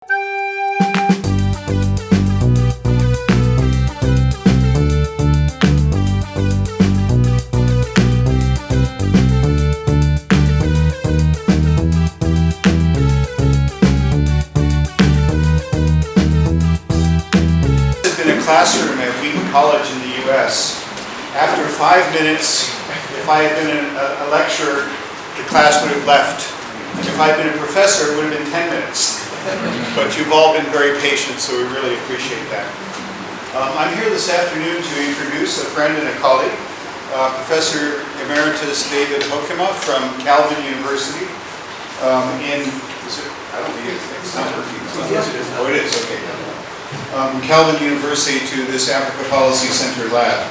Classroom at Wheaton College in the U.S. After 5 minutes, if I had been a lecturer, the class would have left. And if I had been a professor, it would have been 10 minutes. But you've all been very patient, so we really appreciate that. I'm here this afternoon to introduce a friend and a colleague, Professor Emeritus David Hoekema from Calvin University. I don't think it's not working. Yes, it is. Oh, it is, okay. Calvin University to this Africa Policy Center lab.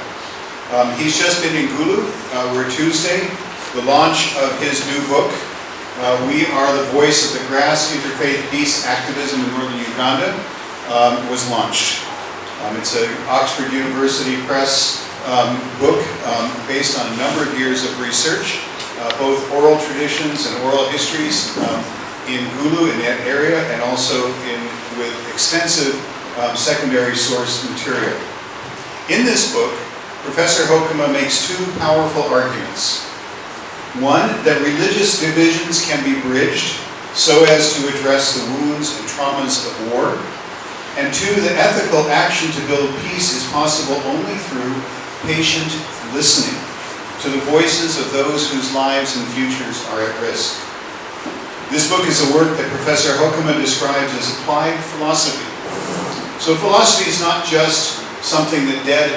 He's just been in Gulu. We're Tuesday, the launch of his new book, We Are the Voice of the Grass, Interfaith Peace Activism in Northern Uganda, was launched. It's an Oxford University Press book based on a number of years of research, both oral traditions and oral histories in Gulu, in that area, and also with extensive secondary source material. In this book, Professor Hoekema makes two powerful arguments. One, that religious divisions can be bridged so as to address the wounds and traumas of war. And two, that ethical action to build peace is possible only through patient listening to the voices of those whose lives and futures are at risk. This book is a work that Professor Hoekema describes as applied philosophy. So philosophy is not just something that dead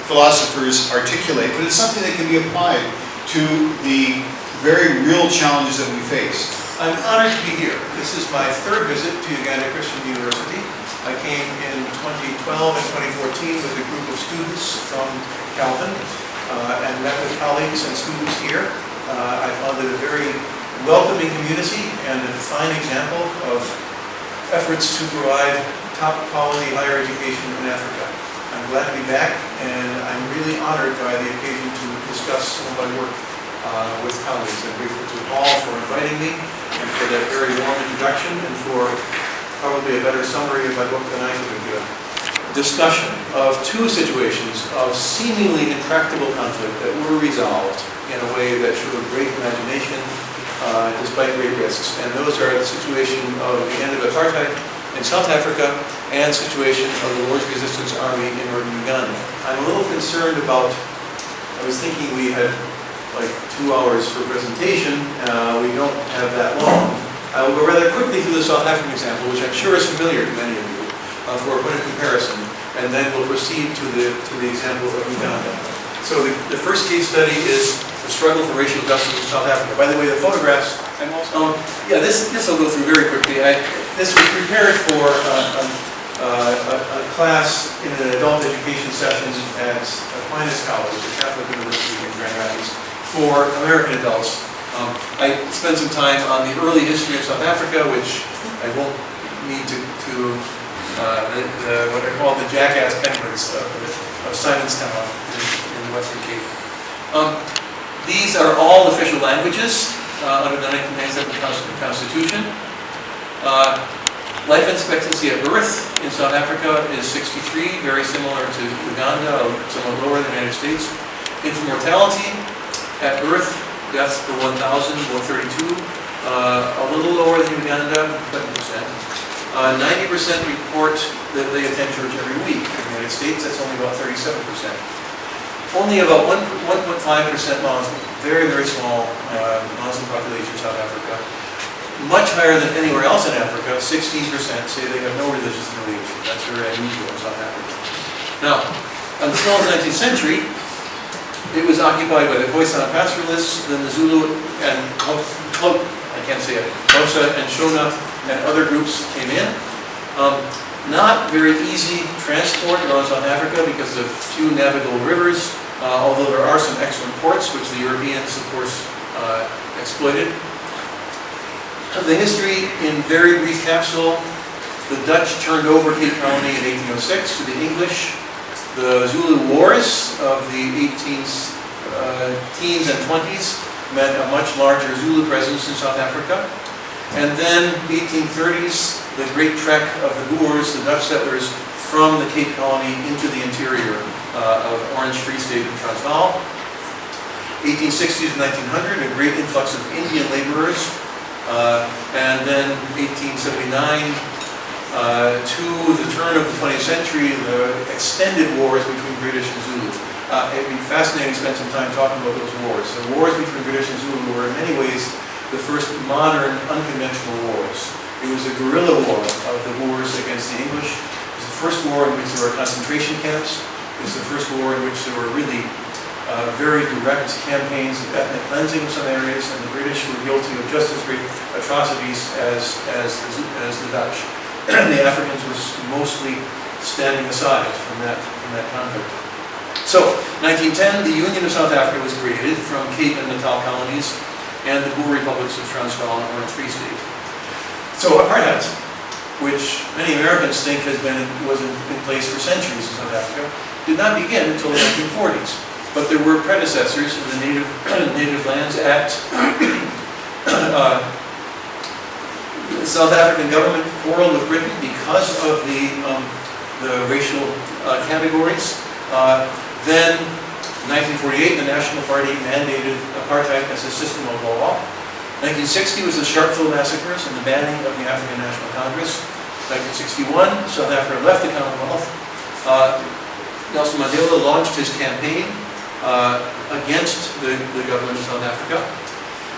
philosophers articulate, but it's something that can be applied to the very real challenges that we face. I'm honored to be here. This is my third visit to Uganda Christian University. I came in 2012 and 2014 with a group of students from Calvin and met with colleagues and students here. I found it a very welcoming community and a fine example of efforts to provide top quality higher education in Africa. I'm glad to be back, and I'm really honored by the occasion to discuss some of my work with colleagues. I'm grateful to all for inviting me and for that very warm introduction and for probably a better summary of my book than I could have given. Discussion of two situations of seemingly intractable conflict that were resolved in a way that showed great imagination despite great risks. And those are the situation of the end of apartheid in South Africa and situation of the Lord's Resistance Army in northern Uganda. I'm a little concerned about, I was thinking we had like 2 hours for presentation. We don't have that long. I will go rather quickly through the South African example, which I'm sure is familiar to many of you, for a point of comparison, and then we'll proceed to the example of Uganda. So the first case study is the struggle for racial justice in South Africa. By the way, the photographs, I'm also, this I'll go through very quickly. This was prepared for a class in an adult education session at Aquinas College, a Catholic university in Grand Rapids, for American adults. I spent some time on the early history of South Africa, which I won't need what I call the jackass penguins of Simonstown in the Western Cape. These are all official languages under the 1997 Constitution. Life expectancy at birth in South Africa is 63, very similar to Uganda, somewhat lower than the United States. Infant mortality at birth, deaths per 1,000, 132, a little lower than Uganda, 7%. 90% report that they attend church every week. In the United States, that's only about 37%. Only about 1.5% Muslim, very, very small Muslim population in South Africa. Much higher than anywhere else in Africa, 16% say they have no religious affiliation. That's very unusual in South Africa. Now, until the 19th century, it was occupied by the Khoisan pastoralists, then the Zulu and Xhosa and Shona and other groups came in. Not very easy transport around South Africa because of few navigable rivers, although there are some excellent ports, which the Europeans, of course, exploited. The history in very brief capsule: the Dutch turned over Cape Colony in 1806 to the English. The Zulu Wars of the 18th teens and 20s meant a much larger Zulu presence in South Africa. And then the 1830s, the great trek of the Boers, the Dutch settlers, from the Cape Colony into the interior of Orange Free State and Transvaal. 1860 to 1900, a great influx of Indian laborers. And then 1879 to the turn of the 20th century, the extended wars between British and Zulu. It'd be fascinating to spend some time talking about those wars. The wars between British and Zulu were in many ways the first modern, unconventional wars. It was a guerrilla war of the Boers against the English. It was the first war in which there were concentration camps. It was the first war in which there were really very direct campaigns of ethnic cleansing in some areas, and the British were guilty of just as great atrocities as the Dutch. The Africans were mostly standing aside from that conflict. So, 1910, the Union of South Africa was created from Cape and Natal colonies and the Boer republics of Transvaal and Orange Free State. So, apartheid, which many Americans think was in place for centuries in South Africa, did not begin until the 1940s. But there were predecessors in the Native Lands Act. The South African government quarreled with Britain because of the racial categories. Then, in 1948, the National Party mandated apartheid as a system of law. 1960 was the Sharpeville massacres and the banning of the African National Congress. 1961, South Africa left the Commonwealth. Nelson Mandela launched his campaign against the government of South Africa.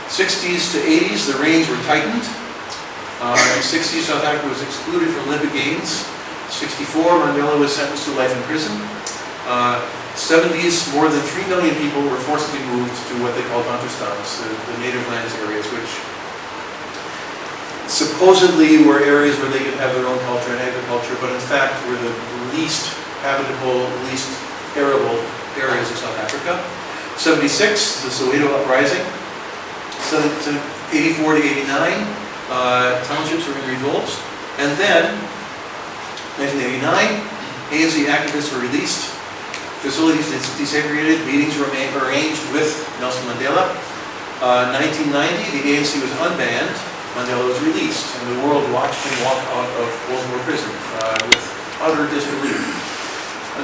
60s to 80s, the reins were tightened. In 60s, South Africa was excluded from Olympic Games. 64, Mandela was sentenced to life in prison. 70s, more than 3 million people were forcibly moved to what they called Bantustans, the native lands areas, which supposedly were areas where they could have their own culture and agriculture, but in fact were the least habitable, least arable areas of South Africa. 76, the Soweto uprising. 84 to 89, townships were in revolt. And then, 1989, ANC activists were released, facilities desegregated, meetings were arranged with Nelson Mandela. 1990, the ANC was unbanned, Mandela was released, and the world watched him walk out of World War prison with utter disbelief.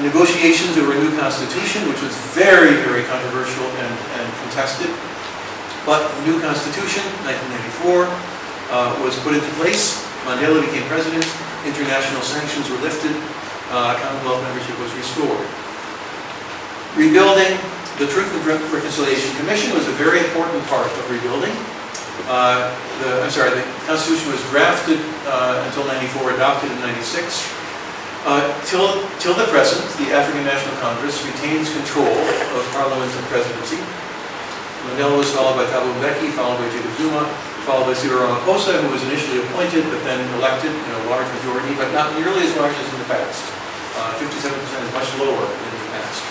Negotiations over a new constitution, which was very, very controversial and contested. But the new constitution, 1994, was put into place. Mandela became president. International sanctions were lifted. Commonwealth membership was restored. Rebuilding, the Truth and Reconciliation Commission was a very important part of rebuilding. The Constitution was drafted until 94, adopted in 96. Till the present, the African National Congress retains control of Parliament and presidency. Mandela was followed by Thabo Mbeki, followed by Jacob Zuma, followed by Cyril Ramaphosa, who was initially appointed but then elected in a large majority, but not nearly as large as in the past. 57% is much lower than in the past.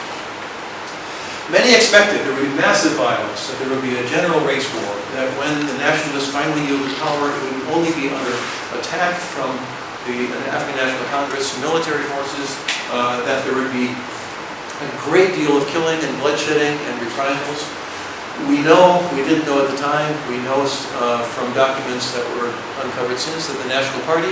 Many expected there would be massive violence, that there would be a general race war, that when the nationalists finally yielded power, it would only be under attack from the African National Congress military forces, that there would be a great deal of killing and bloodshedding and reprisals. We didn't know at the time, we know from documents that were uncovered since, that the National Party,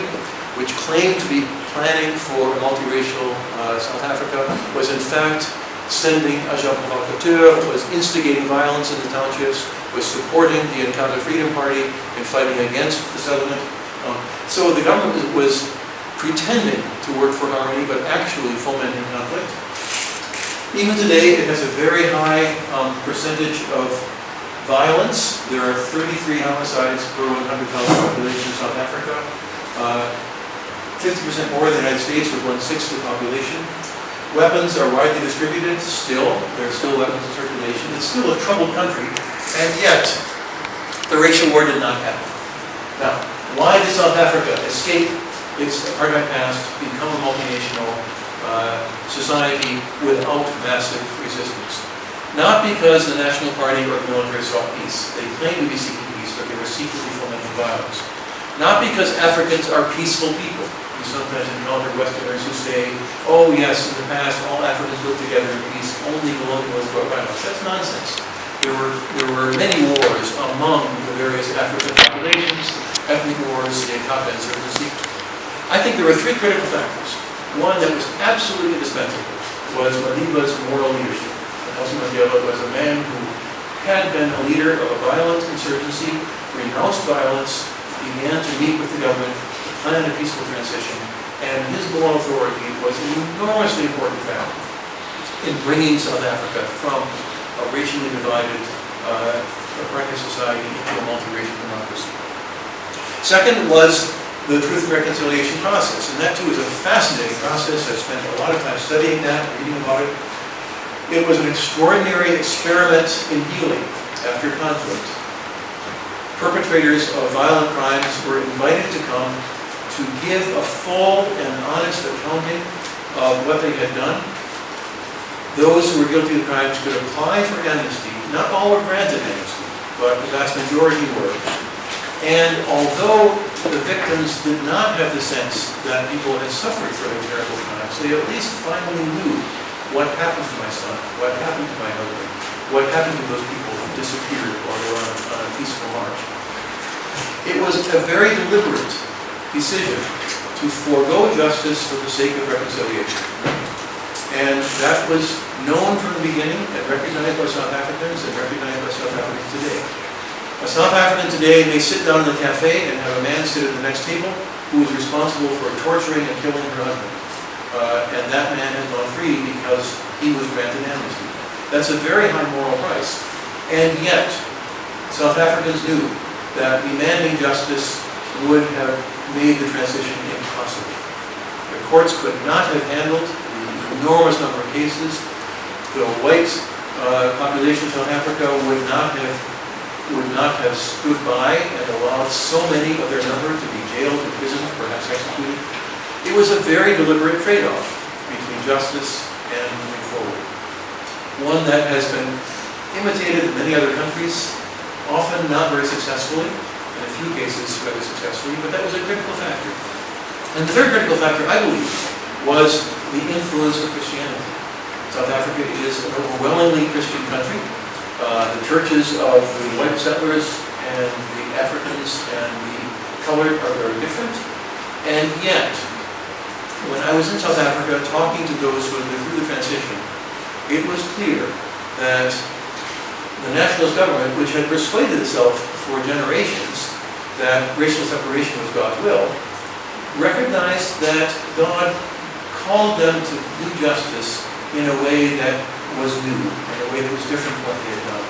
which claimed to be planning for a multiracial South Africa, was in fact sending agents provocateurs, was instigating violence in the townships, was supporting the Encounter Freedom Party in fighting against the settlement. So the government was pretending to work for harmony, but actually fomenting conflict. Even today, it has a very high percentage of violence. There are 33 homicides per 100,000 population in South Africa. 50% more than the United States, with 1/6 the population. Weapons are widely distributed still. There are still weapons in circulation. It's still a troubled country, and yet the racial war did not happen. Now, why did South Africa escape its apartheid past, become a multinational society without massive resistance? Not because the National Party or the military sought peace. They claimed to be seeking peace, but they were secretly fomenting violence. Not because Africans are peaceful people. We sometimes encounter Westerners who say, oh yes, in the past all Africans lived together in peace, only colonialism was about violence. That's nonsense. There were many wars among the various African populations, ethnic wars, state insurgency. I think there were three critical factors. One that was absolutely indispensable was Madiba's moral leadership. Nelson Mandela was a man who had been a leader of a violent insurgency, renounced violence, began to meet with the government to plan a peaceful transition, and his moral authority was an enormously important factor in bringing South Africa from a racially divided apartheid society into a multiracial democracy. Second was the Truth and Reconciliation process, and that too is a fascinating process. I've spent a lot of time studying that, reading about it. It was an extraordinary experiment in healing after conflict. Perpetrators of violent crimes were invited to come to give a full and honest accounting of what they had done. Those who were guilty of crimes could apply for amnesty. Not all were granted amnesty, but the vast majority were. And although the victims did not have the sense that people had suffered for their terrible crimes, they at least finally knew what happened to my son, what happened to my husband, what happened to those people who disappeared while they were on a peaceful march. It was a very deliberate decision to forego justice for the sake of reconciliation. And that was known from the beginning and recognized by South Africans and recognized by South Africans today. A South African today may sit down in a cafe and have a man sit at the next table who is responsible for torturing and killing her husband. And that man has gone free because he was granted amnesty. That's a very high moral price. And yet, South Africans knew that demanding justice would have made the transition impossible. The courts could not have handled the enormous number of cases. The white population of South Africa would not have stood by and allowed so many of their number to be jailed, imprisoned, perhaps executed. It was a very deliberate trade-off between justice and moving forward. One that has been imitated in many other countries, often not very successfully, in a few cases rather successfully, but that was a critical factor. And the third critical factor, I believe, was the influence of Christianity. South Africa is an overwhelmingly Christian country. The churches of the white settlers and the Africans and the colored are very different. And yet, when I was in South Africa talking to those who had been through the transition, it was clear that the nationalist government, which had persuaded itself for generations that racial separation was God's will, recognized that God called them to do justice in a way that was new, in a way that was different from what they had done.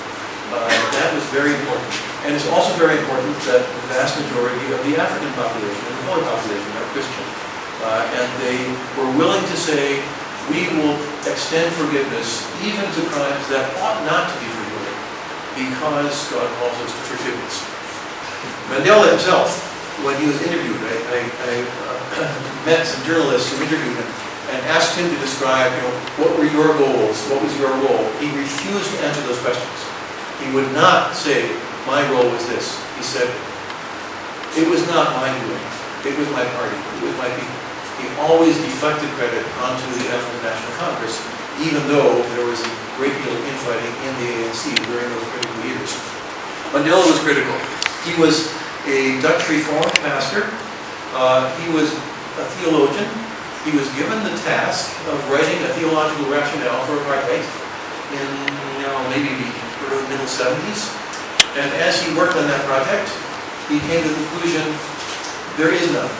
That was very important. And it's also very important that the vast majority of the African population and the colored population are Christian. And they were willing to say, we will extend forgiveness even to crimes that ought not to be forgiven because God calls us to forgiveness. Mandela himself, when he was interviewed, I met some journalists who interviewed him and asked him to describe, what were your goals? What was your role? He refused to answer those questions. He would not say, my role was this. He said, it was not my doing. It was my party. It was my people. He always deflected credit onto the African National Congress, even though there was a great deal of infighting in the ANC during those critical years. Mandela was critical. He was a Dutch Reformed pastor. He was a theologian. He was given the task of writing a theological rationale for apartheid in maybe the early middle 70s. And as he worked on that project, he came to the conclusion there is none.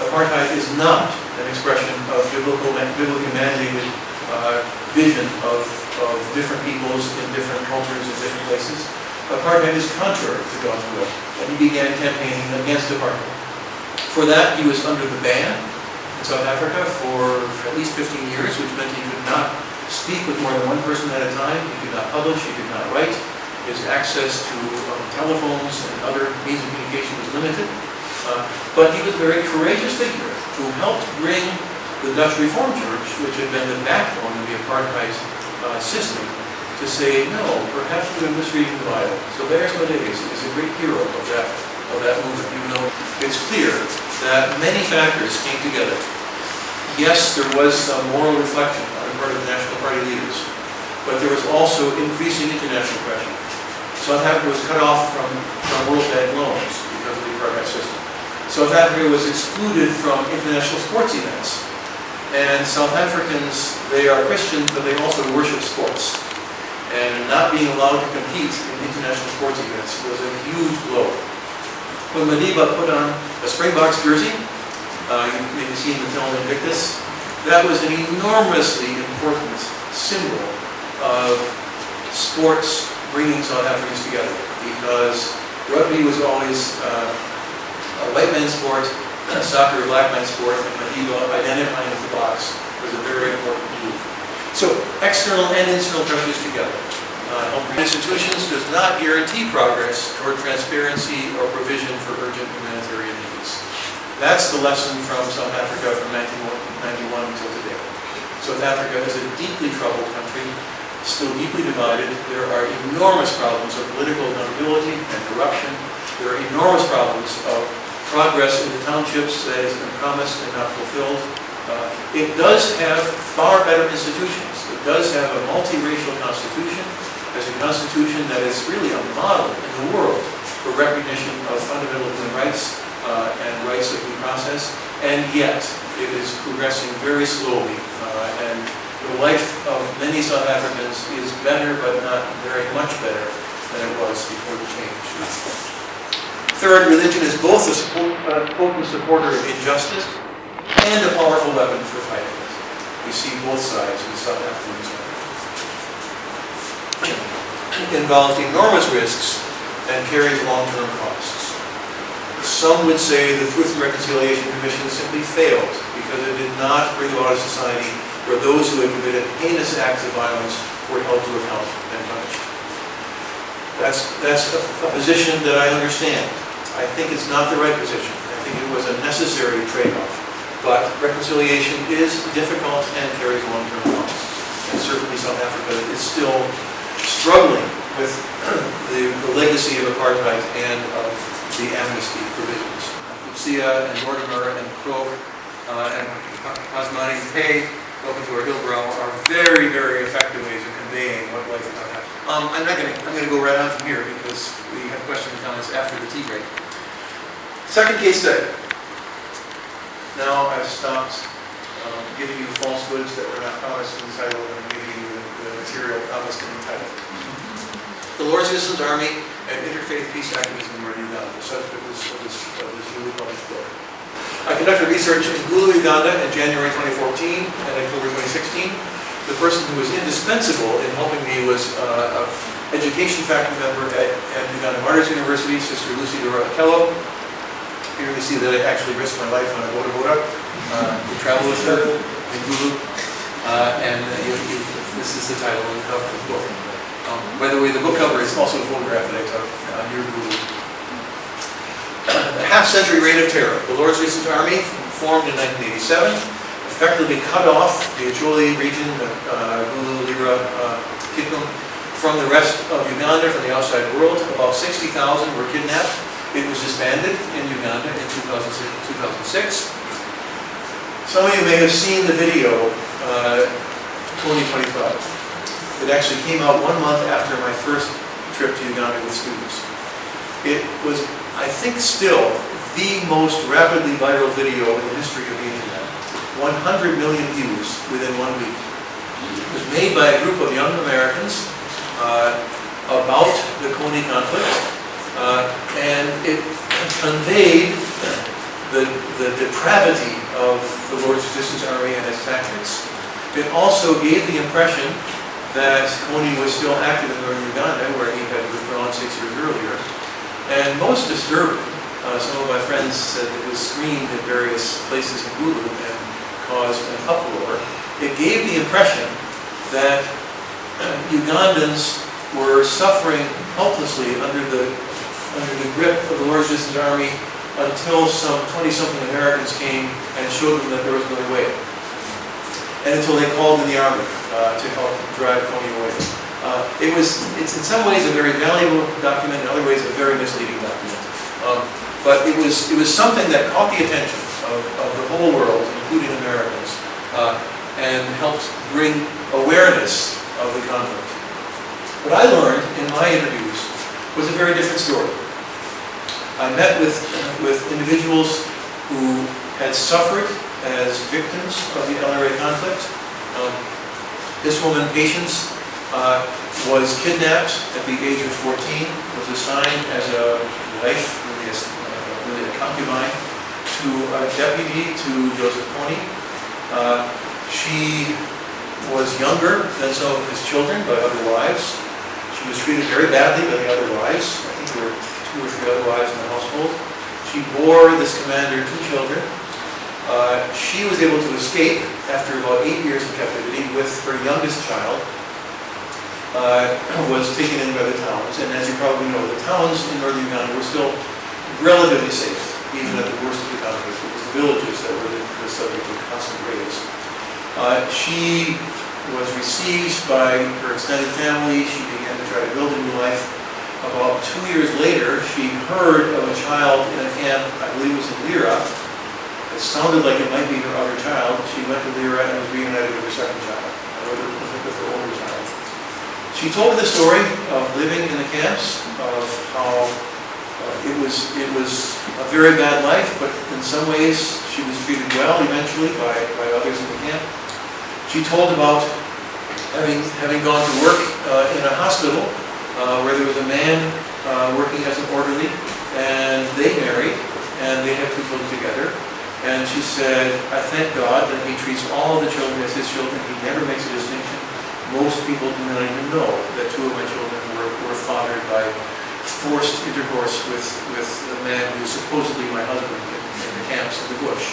Apartheid is not an expression of biblically mandated vision of different peoples in different cultures in different places. Apartheid is contrary to God's will, and he began campaigning against apartheid. For that, he was under the ban in South Africa for at least 15 years, which meant he could not speak with more than one person at a time. He could not publish, he could not write. His access to telephones and other means of communication was limited. But he was a very courageous figure who helped bring the Dutch Reformed Church, which had been the backbone of the apartheid system, to say, no, perhaps we're misreading the Bible. So Bears Madees is a great hero of that movement, even though it's clear that many factors came together. Yes, there was some moral reflection on the part of the National Party leaders, but there was also increasing international pressure. South Africa was cut off from world bank loans because of the apartheid system. South Africa was excluded from international sports events. And South Africans, they are Christians, but they also worship sports. And not being allowed to compete in international sports events was a huge blow. When Madiba put on a Springboks jersey, you maybe seen the film Emeritus, that was an enormously important symbol of sports bringing South Africans together, because rugby was always a white man's sport, soccer a black man's sport, and Madiba identifying with the box was a very important move. So external and internal pressures together. Institutions does not guarantee progress toward transparency or provision for urgent humanitarian needs. That's the lesson from South Africa from 1991 until today. South Africa is a deeply troubled country, still deeply divided. There are enormous problems of political accountability and corruption. There are enormous problems of progress in the townships that has been promised and not fulfilled. It does have far better institutions. It does have a multiracial constitution, as a constitution that is really a model in the world for recognition of fundamental human rights and rights of due process, and yet it is progressing very slowly, and the life of many South Africans is better, but not very much better than it was before the change. Third, religion is both a potent supporter of injustice and a powerful weapon for fighting it. We see both sides in South African history. Involves enormous risks and carries long-term costs. Some would say the Truth and Reconciliation Commission simply failed because it did not bring about a society where those who had committed heinous acts of violence were held to account and punished. That's a position that I understand. I think it's not the right position. I think it was a necessary trade-off. But reconciliation is difficult and carries long-term costs. And certainly South Africa is still struggling with the legacy of apartheid and of the amnesty provisions. Lucia and Mortimer and Prof and Asmani Pay, welcome to our Hillbrow, are very, very effective ways of conveying what life is like. I'm going to go right on from here because we have questions and comments after the tea break. Second case study. Now I've stopped giving you falsehoods that were not promised in the title, and I'm giving you the material promised in the title. The Lord Citizens Army and Interfaith Peace Activism in Uganda, the subject of this newly published book. I conducted research in Gulu, Uganda in January 2014 and October 2016. The person who was indispensable in helping me was an education faculty member at Uganda Martyrs University, Sister Lucy Doratello. Here we see that I actually risked my life on a boda to travel with her in Gulu. This is the title of the cover of the book. By the way, the book cover is also a photograph that I took near Gulu. A half-century reign of terror. The Lord's Citizens Army, formed in 1987, effectively cut off the Acholi region, Gulu, Lira, Kikum, from the rest of Uganda, from the outside world. About 60,000 were kidnapped. It was disbanded in Uganda in 2006. Some of you may have seen the video, 2025. It actually came out 1 month after my first trip to Uganda with students. It was, I think, still the most rapidly viral video in the history of the internet. 100 million views within 1 week. It was made by a group of young Americans about the Kony conflict, and it conveyed the depravity of the Lord's Citizens Army and its tactics. It also gave the impression that Kony was still active in northern Uganda, where he had withdrawn 6 years earlier. And most disturbing, some of my friends said it was screened at various places in Gulu and caused an uproar. It gave the impression that Ugandans were suffering helplessly under the grip of the Lord's Citizens Army until some 20-something Americans came and showed them that there was another way. And until they called in the army to help drive Kony away. It's in some ways a very valuable document, in other ways a very misleading document. But it was something that caught the attention of the whole world, including Americans, and helped bring awareness of the conflict. What I learned in my interviews was a very different story. I met with individuals who had suffered as victims of the LRA conflict. This woman, Patience, was kidnapped at the age of 14, was assigned as a wife, really a concubine, to a deputy to Joseph Kony. She was younger than some of his children by other wives. She was treated very badly by the other wives. I think there were 2 or 3 other wives in the household. She bore this commander 2 children. She was able to escape after about 8 years of captivity with her youngest child. Was taken in by the towns, and as you probably know, the towns in northern Uganda were still relatively safe, even at the worst of the conflict. It was the villages that were the subject of constant raids. She was received by her extended family. She began to try to build a new life. About 2 years later, she heard of a child in a camp, I believe it was in Lira. It sounded like it might be her other child. She went to Lira and was reunited with her second child, with her older child. She told the story of living in the camps, of how it was a very bad life, but in some ways she was treated well eventually by others in the camp. She told about having gone to work in a hospital where there was a man working as an orderly, and they married, and they had 2 children together. And she said, I thank God that he treats all of the children as his children. He never makes a distinction. Most people do not even know that 2 of my children were fathered by forced intercourse with a man who was supposedly my husband in the camps of the bush.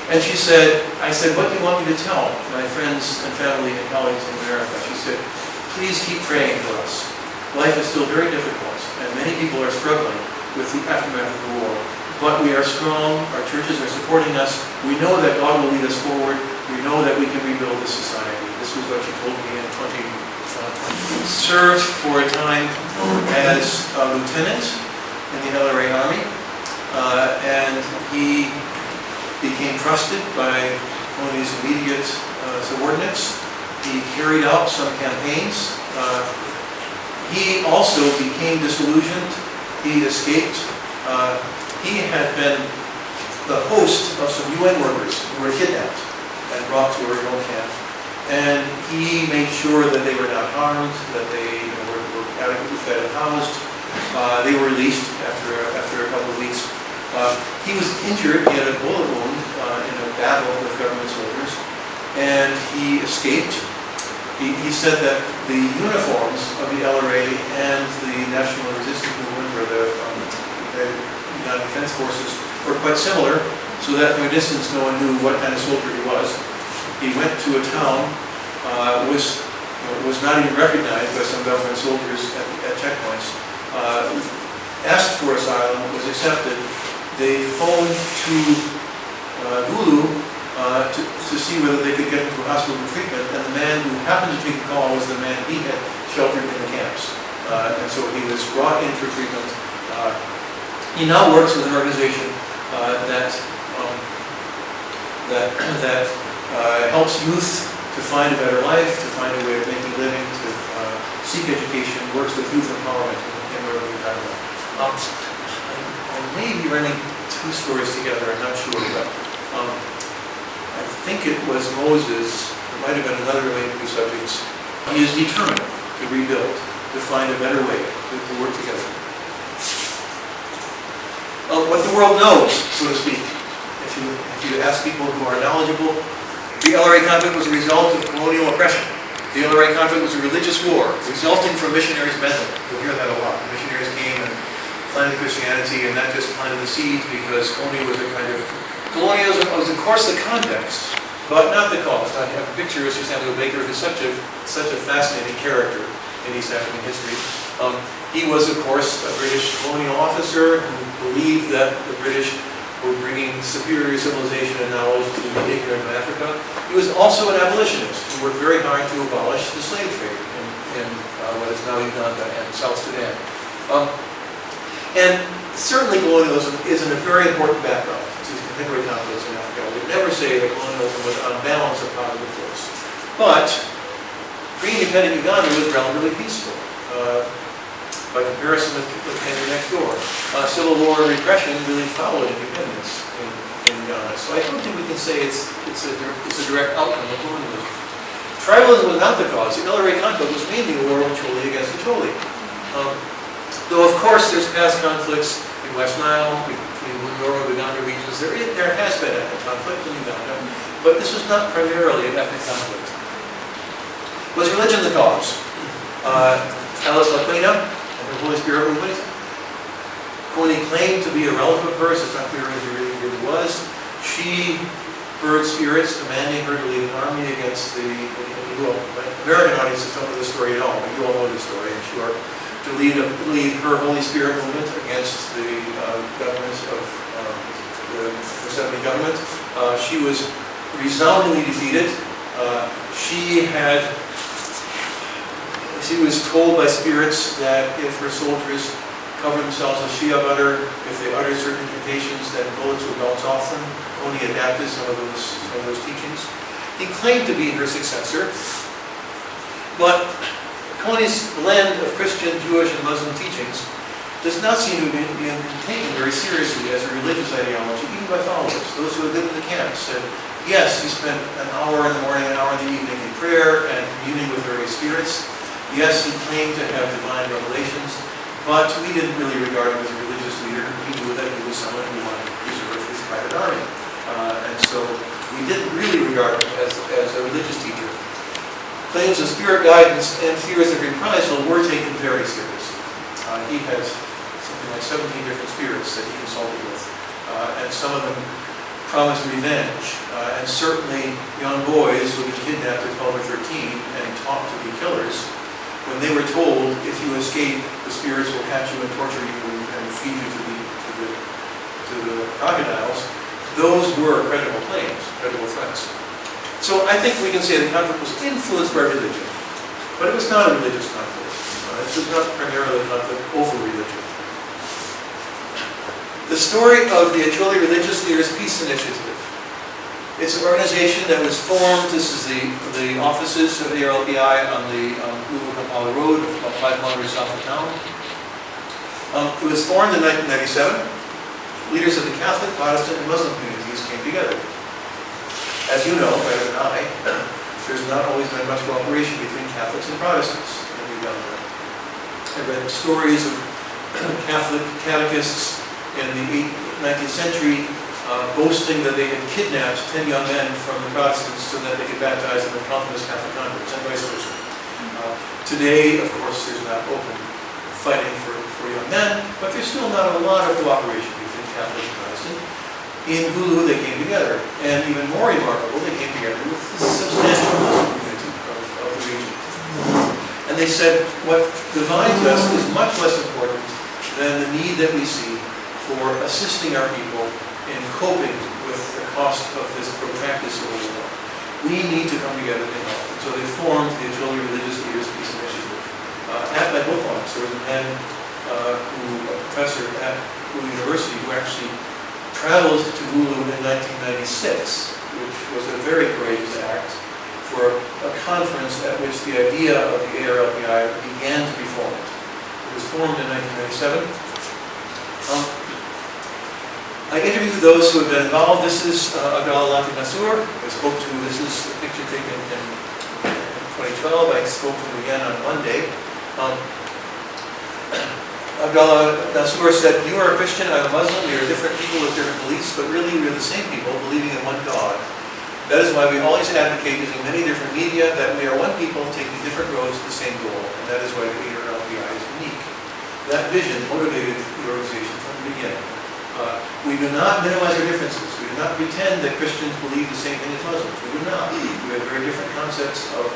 And she said, I said, what do you want me to tell my friends and family and colleagues in America? She said, please keep praying for us. Life is still very difficult, and many people are struggling with the aftermath of the war. But we are strong, our churches are supporting us, we know that God will lead us forward, we know that we can rebuild this society. This was what she told me in 2020. Served for a time as a lieutenant in the LRA Army, and he became trusted by Kony's immediate subordinates. He carried out some campaigns. He also became disillusioned. He escaped. He had been the host of some UN workers who were kidnapped and brought to a remote camp. And he made sure that they were not harmed, that they were adequately fed and housed. They were released after a couple of weeks. He was injured. He had a bullet wound in a battle with government soldiers, and he escaped. He said that the uniforms of the LRA and the National Resistance Movement, or the Uganda Defense Forces, were quite similar, so that from a distance no one knew what kind of soldier he was. He went to a town, was not even recognized by some government soldiers at checkpoints, asked for asylum, was accepted. They phoned to Gulu to see whether they could get him to a hospital for treatment, and the man who happened to take the call was the man he had sheltered in the camps. And so he was brought in for treatment. He now works with an organization that helps youth to find a better life, to find a way of making a living, to seek education, works with youth empowerment in northern Uganda. I may be running 2 stories together, I'm not sure, but I think it was Moses, it might have been another related to subjects. He is determined to rebuild, to find a better way to work together. What the world knows, so to speak, if you ask people who are knowledgeable, the LRA conflict was a result of colonial oppression. The LRA conflict was a religious war resulting from missionaries' meddling. You'll hear that a lot. The missionaries came and planted Christianity, and that just planted the seeds, because Kony was a kind of colonialism was, of course, the context, but not the cause. I have a picture of Sir Samuel Baker, who's such a fascinating character in East African history. He was, of course, a British colonial officer who believed that the British were bringing superior civilization and knowledge to the ignorant of Africa. He was also an abolitionist who worked very hard to abolish the slave trade in what is now Uganda and South Sudan. And certainly colonialism is a very important background to contemporary conflicts in Africa. We would never say that colonialism was on balance a positive force. But pre-independent Uganda was relatively peaceful. by comparison with Kenya next door. Civil war and repression really followed independence in Uganda. So I don't think we can say it's a direct outcome of colonialism. Tribalism was not the cause. The Ellery conflict was mainly a war of Chole against the Chole. Though of course there's past conflicts in West Nile, between Northern Uganda regions. There has been ethnic conflict in Uganda, but this was not primarily an ethnic conflict. Was religion the cause? Alice Lakwena and her Holy Spirit movement. Coney claimed to be a relative of hers. It's not clear if he really was. She heard spirits commanding her to lead an army against the American audiences don't know the story at all, but you all know the story, I'm sure. To lead her Holy Spirit movement against the government of the Museveni government. She was resoundingly defeated. She was told by spirits that if her soldiers covered themselves with Shia butter, if they uttered certain incantations, then bullets would bounce off them. Only adapted some of those teachings. He claimed to be her successor, but Coney's blend of Christian, Jewish, and Muslim teachings does not seem to be taken very seriously as a religious ideology, even by followers. Those who had lived in the camps said, yes, he spent an hour in the morning, an hour in the evening in prayer and communing with various spirits. Yes, he claimed to have divine revelations, but we didn't really regard him as a religious leader. We knew that he was someone who wanted to preserve his private army. And so we didn't really regard him as a religious teacher. Claims of spirit guidance and fears of reprisal were taken very seriously. He had something like 17 different spirits that he consulted with, and some of them promised revenge. And certainly young boys who had been kidnapped at 12 or 13 and taught to be killers, when they were told, if you escape, the spirits will catch you and torture you and feed you to the crocodiles, those were credible claims, credible threats. So I think we can say the conflict was influenced by religion, but it was not a religious conflict. This was not primarily a conflict over religion. The story of the Acholi Religious Leaders Peace Initiative. It's an organization that was formed. This is the offices of the ARLPI on the Hoekema Road, about 5 kilometers south of town. It was formed in 1997. Leaders of the Catholic, Protestant, and Muslim communities came together. As you know, better than I, there's not always been much cooperation between Catholics and Protestants in Uganda. I read stories of Catholic catechists in the 19th century boasting that they had kidnapped 10 young men from the Protestants so that they could baptize them and count them as Catholic converts, and vice versa. Today, of course, there's not open fighting for young men, but there's still not a lot of cooperation between Catholic and Protestant. In Gulu, they came together, and even more remarkable, they came together with the substantial Muslim community of the region. And they said, what divides us is much less important than the need that we see for assisting our people in coping with the cost of this protracted civil war. We need to come together to help. And so they formed the Acholi Religious Leaders Peace Initiative. At my book launch, there was a man, a professor at Gulu University, who actually traveled to Gulu in 1996, which was a very courageous act for a conference at which the idea of the ARLPI began to be formed. It was formed in 1997. I interviewed those who had been involved. This is Abdallah Latif Nassour. This is a picture taken in 2012. I spoke to him again on Monday. Abdallah Nassour said, you are a Christian, I'm a Muslim, we are different people with different beliefs, but really we are the same people believing in one God. That is why we always advocate using many different media, that we are one people taking different roads to the same goal, and that is why the ARLPI is unique. That vision motivated the organization from the beginning. We do not minimize our differences. We do not pretend that Christians believe the same thing as Muslims. We do not. We have very different concepts of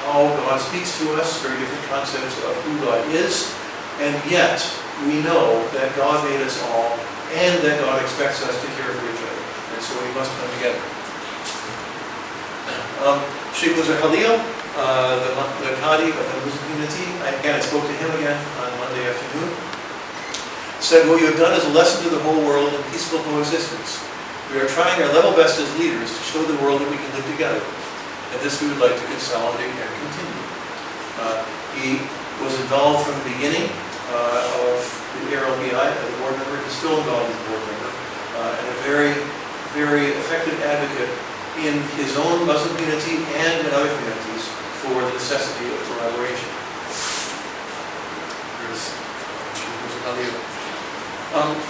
how God speaks to us, very different concepts of who God is, and yet we know that God made us all and that God expects us to care for each other. And so we must come together. Sheikh Musa Khalil, the Qadi of the Muslim community, I spoke to him again on Monday afternoon, said, what you have done is a lesson to the whole world in peaceful coexistence. We are trying our level best as leaders to show the world that we can live together. And this we would like to consolidate and continue. He was involved from the beginning of the ARLBI, the board member, is still involved as a board member, and a very, very effective advocate in his own Muslim community and in other communities for the necessity of collaboration.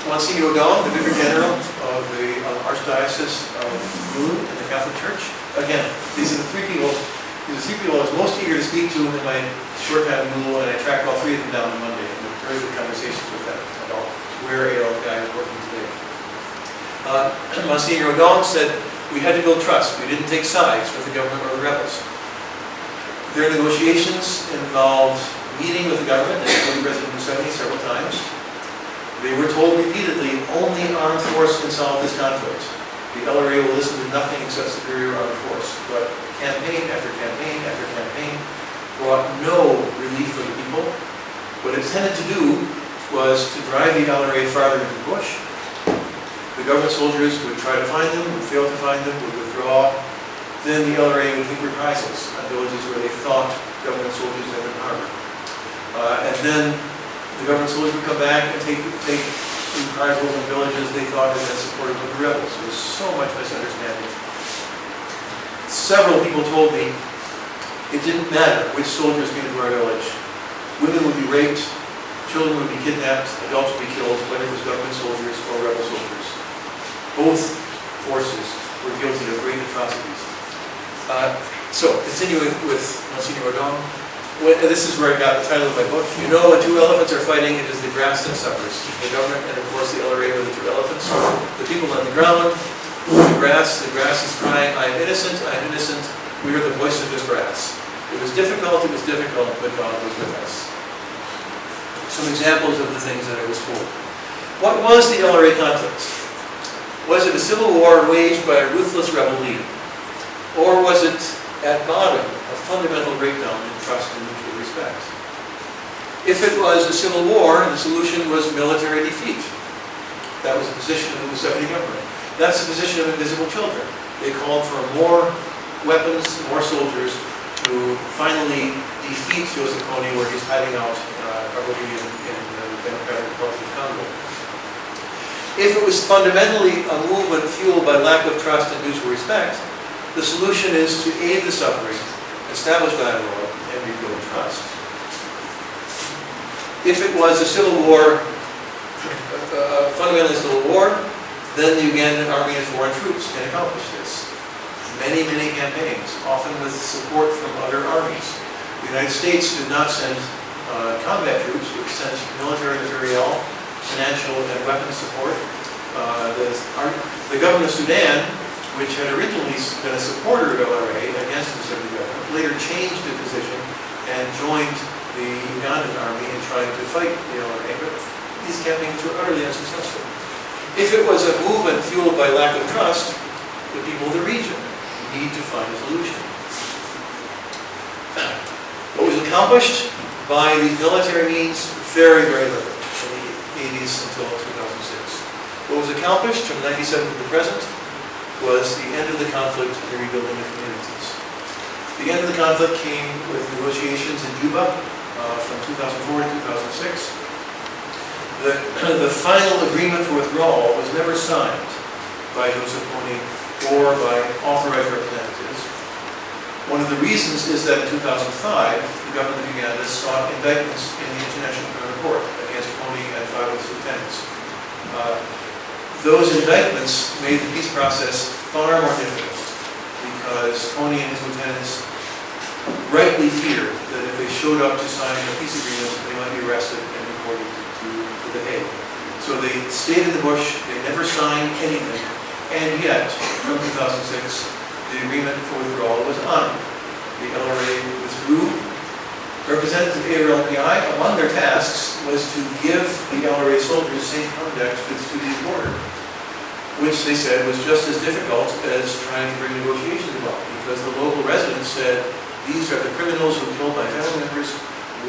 Monsignor O'Donnell, the Vicar General of the Archdiocese of Moon in the Catholic Church. Again, these are the three people I was most eager to speak to in my short time in Moon, and I tracked all three of them down on Monday and had very good conversations with them about where ALBI is working today. Monsignor O'Donnell said we had to build trust. We didn't take sides with the government or the rebels. Their negotiations involved meeting with the government, including President Museveni several times. They were told repeatedly, only armed force can solve this conflict. The LRA will listen to nothing except superior armed force. But campaign after campaign after campaign brought no relief for the people. What it tended to do was to drive the LRA farther into the bush. The government soldiers would try to find them, would fail to find them, would withdraw. Then the LRA would take reprisals on villages where they thought government soldiers had been harmed. And then the government soldiers would come back and take reprisals in villages they thought had been supported by the rebels. There was so much misunderstanding. Several people told me it didn't matter which soldiers came to our village. Women would be raped, children would be kidnapped, adults would be killed, whether it was government soldiers or rebel soldiers. Both forces were guilty of great atrocities. So, continuing with Monsignor O'Donnell, this is where I got the title of my book. You know, when two elephants are fighting, it is the grass that suffers. The government and, of course, the LRA are the two elephants. The people on the ground, the grass is crying, I am innocent, we are the voice of this grass. It was difficult, but God was with us. Some examples of the things that I was told. What was the LRA conflict? Was it a civil war waged by a ruthless rebel leader? Or was it, at bottom, a fundamental breakdown in trust and mutual respect? If it was a civil war, the solution was military defeat. That was the position of the Museveni government. That's the position of invisible children. They called for more weapons, more soldiers to finally defeat Joseph Kony where he's hiding out probably in the Democratic Republic of Congo. If it was fundamentally a movement fueled by lack of trust and mutual respect, the solution is to aid the suffering, establish dialogue, and rebuild trust. If it was a civil war, fundamentally civil war, then the Ugandan army and foreign troops can accomplish this. Many, many campaigns, often with support from other armies. The United States did not send combat troops, but sent military materiel, financial and weapons support. The government of Sudan, which had originally been a supporter of LRA against the Museveni government, later changed its position and joined the Ugandan army in trying to fight the LRA, but these campaigns were utterly unsuccessful. If it was a movement fueled by lack of trust, the people of the region need to find a solution. What was accomplished by these military means? Very, very little from the 80s until 2006. What was accomplished from 97 to the present was the end of the conflict and the rebuilding of communities. The end of the conflict came with negotiations in Juba from 2004 to 2006. The final agreement for withdrawal was never signed by Joseph Kony or by authorized representatives. One of the reasons is that in 2005, the government of Uganda sought indictments in the International Criminal Court against Kony and 5 of his lieutenants. Those indictments made the peace process far more difficult because Kony and his lieutenants rightly feared that if they showed up to sign a peace agreement, they might be arrested and deported to The Hague. So they stayed in the bush, they never signed anything, and yet, from 2006, the agreement for withdrawal was honored. The LRA withdrew. Representatives of ARLPI, among their tasks, was to give the LRA soldiers safe conduct to the border, which they said was just as difficult as trying to bring negotiations about, because the local residents said, these are the criminals who killed my family members,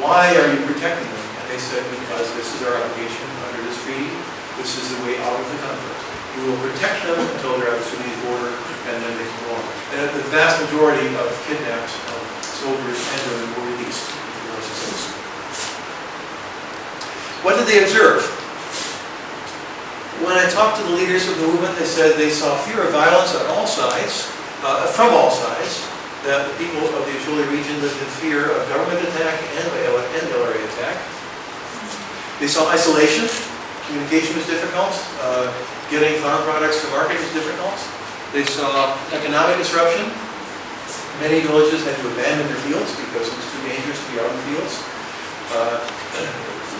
why are you protecting them? And they said, because this is our obligation under this treaty, this is the way out of the conflict. We will protect them until they're at the Sudanese border, and then they can go on. And the vast majority of kidnapped soldiers and women were released. What did they observe? When I talked to the leaders of the movement, they said they saw fear of violence on all sides, from all sides, that the people of the Acholi region lived in fear of government attack and LRA attack. They saw isolation. Communication was difficult. Getting farm products to market was difficult. They saw economic disruption. Many villages had to abandon their fields because it was too dangerous to be out in the fields.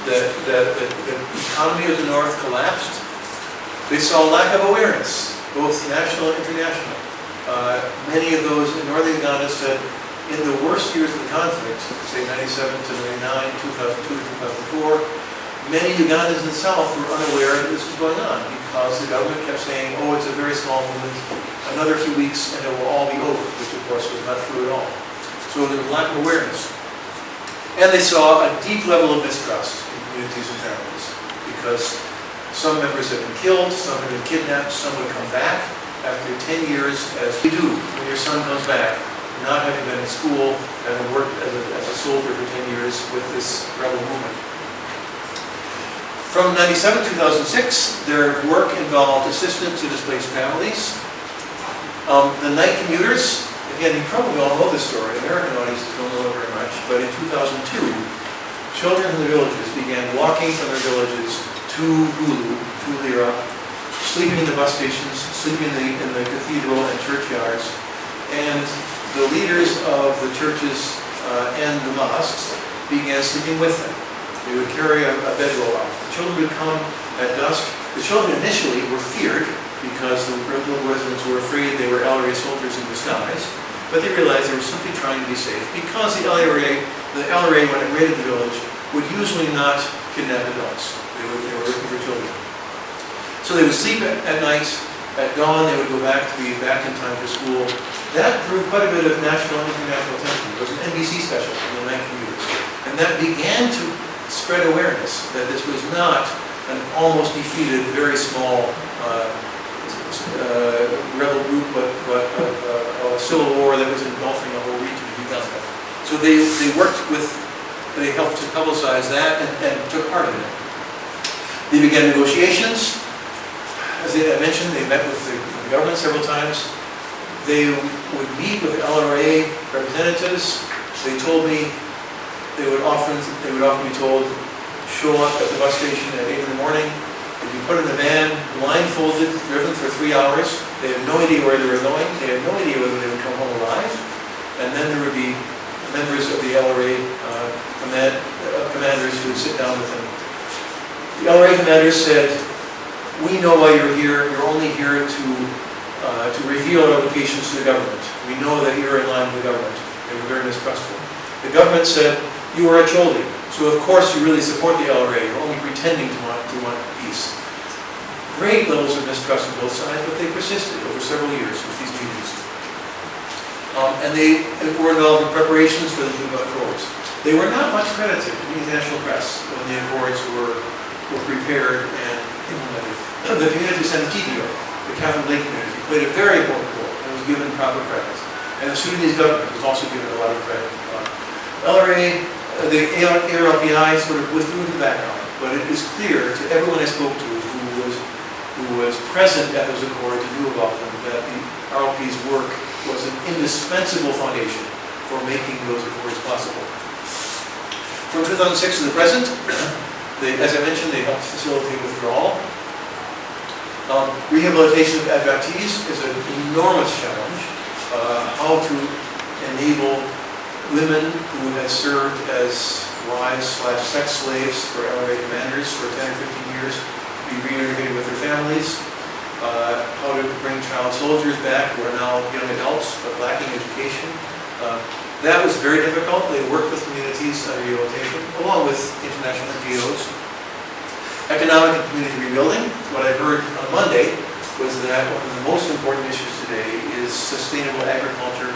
The economy of the North collapsed. They saw lack of awareness, both national and international. Many of those in northern Uganda said in the worst years of the conflict, say 97 to 99, 2002 to 2004, many Ugandans in the south were unaware that this was going on because the government kept saying, oh, it's a very small movement, another few weeks and it will all be over, which of course was not true at all. So there was lack of awareness. And they saw a deep level of mistrust in communities and families because some members had been killed, some had been kidnapped, some would come back after 10 years, as you do when your son comes back, not having been in school, having worked as a soldier for 10 years with this rebel movement. From 97 to 2006, their work involved assistance to displaced families. The night commuters, again, you probably all know this story, American audiences don't know it very much, but in 2002, children in the villages began walking from their villages to Hulu, to Lira, sleeping in the bus stations, sleeping in the cathedral and churchyards, and the leaders of the churches and the mosques began sleeping with them. They would carry a bedroll out. The children would come at dusk. The children initially were feared because the local residents were afraid they were LRA soldiers in disguise, but they realized they were simply trying to be safe because the LRA, when it raided the village, would usually not kidnap adults. They were looking for children. So they would sleep at night. At dawn, they would go back to be back in time for school. That drew quite a bit of national and international attention. It was an NBC special in the 19 years. And that began to spread awareness that this was not an almost defeated, very small rebel group, but a civil war that was engulfing the whole region of Uganda. So they helped to publicize that and took part in it. They began negotiations. As I mentioned, they met with the government several times. They would meet with LRA representatives. They told me they would often be told, show up at the bus station at 8 in the morning. They'd be put in the van, blindfolded, driven for 3 hours. They had no idea where they were going. They had no idea whether they would come home alive. And then there would be members of the LRA commanders who would sit down with them. The LRA commanders said, we know why you're here. You're only here to reveal our locations to the government. We know that you're in line with the government. They were very mistrustful. The government said, you are a Acholi, so of course you really support the LRA. You're only pretending to want peace. Great levels of mistrust on both sides, but they persisted over several years with these meetings. And they were involved in preparations for the new accords. They were not much credited in the international press when the accords were prepared and implemented. The community Santibio, the Catherine Lake community, played a very important role and was given proper credit. And the Sudanese government was also given a lot of credit. LRA, the ARLPI sort of withdrew in the background, but it is clear to everyone I spoke to who was present at those accords and knew about them that the RLP's work was an indispensable foundation for making those accords possible. From 2006 to the present, as I mentioned, they helped facilitate withdrawal. Rehabilitation of abductees is an enormous challenge. How to enable women who had served as wives/sex slaves for LRA commanders for 10 or 15 years to be reintegrated with their families. How to bring child soldiers back who are now young adults but lacking education. That was very difficult. They worked with communities on rehabilitation, along with international NGOs. Economic and community rebuilding. What I heard on Monday was that one of the most important issues today is sustainable agriculture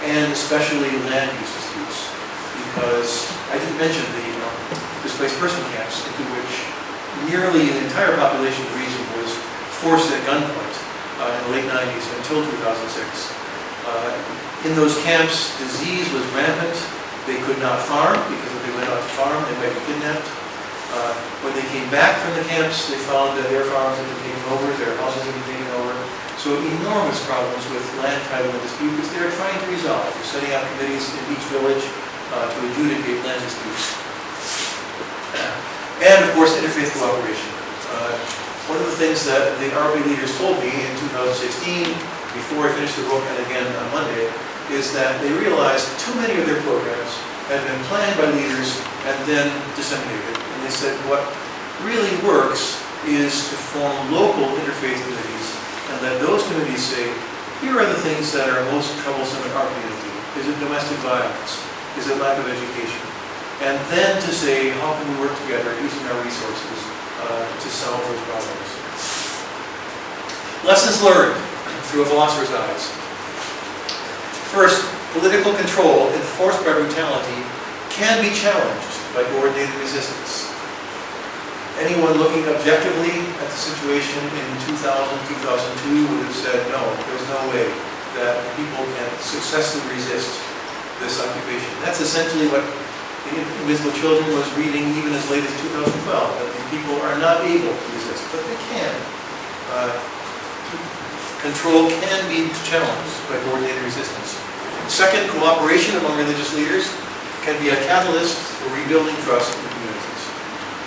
and especially land use disputes. Because I didn't mention the displaced person camps into which nearly the entire population of the region was forced at gunpoint in the late 90s until 2006. In those camps, disease was rampant. They could not farm because if they went out to farm, they might be kidnapped. When they came back from the camps, they found that their farms had been taken over, their houses had been taken over. So enormous problems with land title and dispute, which they're trying to resolve. They're setting up committees in each village to adjudicate land disputes. And of course, interfaith cooperation. One of the things that the RP leaders told me in 2016, before I finished the book and again on Monday, is that they realized too many of their programs had been planned by leaders and then disseminated. And they said what really works is to form local interfaith committees and let those committees say, here are the things that are most troublesome in our community. Is it domestic violence? Is it lack of education? And then to say, how can we work together using our resources to solve those problems? Lessons learned through a philosopher's eyes. First, political control enforced by brutality can be challenged by coordinated resistance. Anyone looking objectively at the situation in 2000, 2002 would have said, no, there's no way that people can successfully resist this occupation. That's essentially what the Invisible Children was reading even as late as 2012, that the people are not able to resist, but they can. Control can be challenged by coordinated resistance. Second, cooperation among religious leaders can be a catalyst for rebuilding trust in communities.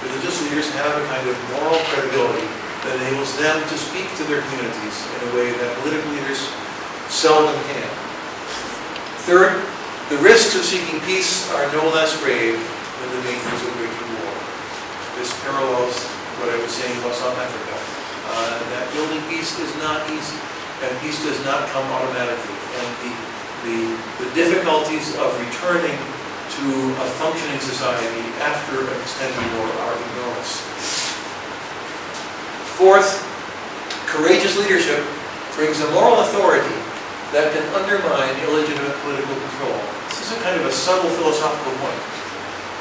Religious leaders have a kind of moral credibility that enables them to speak to their communities in a way that political leaders seldom can. Third, the risks of seeking peace are no less grave than the dangers of waging war. This parallels what I was saying about South Africa. That building peace is not easy, and peace does not come automatically. And the difficulties of returning to a functioning society after an extended war are enormous. Fourth, courageous leadership brings a moral authority that can undermine illegitimate political control. This is a kind of a subtle philosophical point.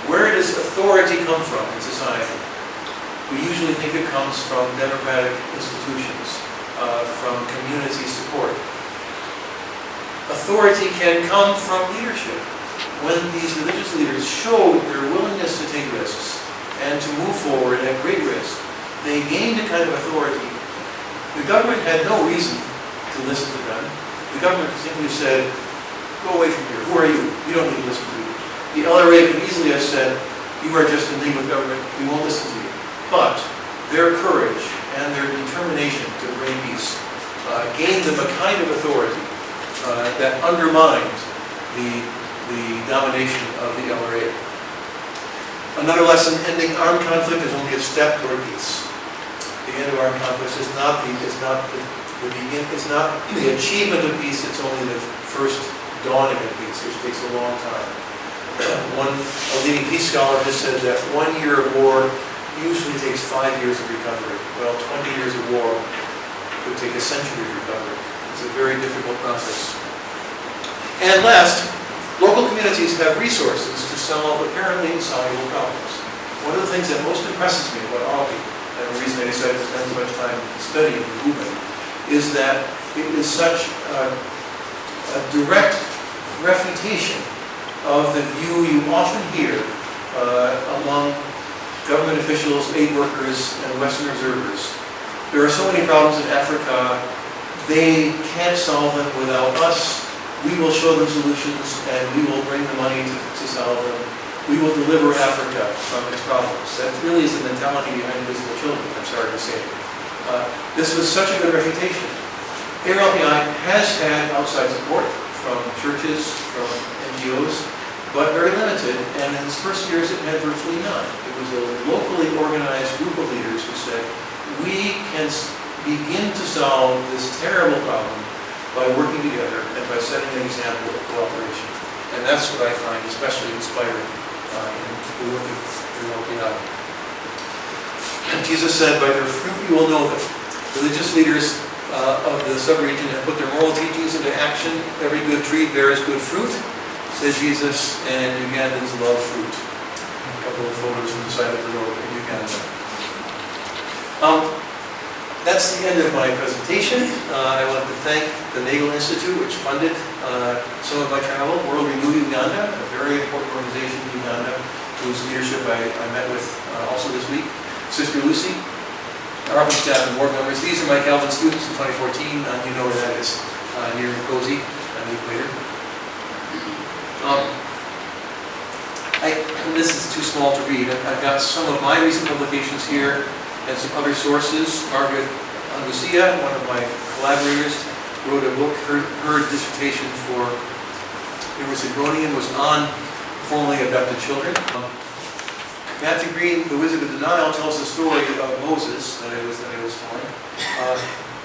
Where does authority come from in society? We usually think it comes from democratic institutions, from community support. Authority can come from leadership. When these religious leaders showed their willingness to take risks and to move forward at great risk, they gained a kind of authority. The government had no reason to listen to them. The government simply said, go away from here. Who are you? We don't need to listen to you. The LRA could easily have said, you are just in league with government. We won't listen to you. But their courage and their determination to bring peace gained them a kind of authority that undermined the domination of the LRA. Another lesson, ending armed conflict is only a step toward peace. The end of armed conflict is not the achievement of peace, it's only the first dawning of peace, which takes a long time. A leading peace scholar has said that 1 year of war usually takes 5 years of recovery. Well, 20 years of war could take a century of recovery. It's a very difficult process. And last, local communities have resources to solve apparently insoluble problems. One of the things that most impresses me about APC, and the reason I decided to spend so much time studying the movement, is that it is such a direct refutation of the view you often hear among government officials, aid workers, and Western observers. There are so many problems in Africa, they can't solve them without us. We will show them solutions, and we will bring the money to solve them. We will deliver Africa from its problems. That really is the mentality behind Invisible Children, I'm sorry to say. This was such a good reputation. ARLPI has had outside support from churches, from NGOs, but very limited, and in its first years it had virtually none. It was a locally organized group of leaders who said, we can begin to solve this terrible problem by working together and by setting an example of cooperation. And that's what I find especially inspiring in the work of ARLPI. Jesus said, by their fruit you will know them. Religious leaders of the sub-region have put their moral teachings into action. Every good tree bears good fruit, said Jesus, and Ugandans love fruit. A couple of photos from the side of the road in Uganda. That's the end of my presentation. I want to thank the Naval Institute, which funded some of my travel, World Renew Uganda, a very important organization in Uganda, whose leadership I met with also this week, Sister Lucy, our office staff and board members. These are my Calvin students in 2014. You know where that is, near Cozy on the equator. This is too small to read. I've got some of my recent publications here and some other sources. Margaret Lucia, one of my collaborators, wrote a book. Her dissertation for University of Groningen was on formerly abducted children. Matthew Green, The Wizard of Denial, tells the story of Moses that I was telling.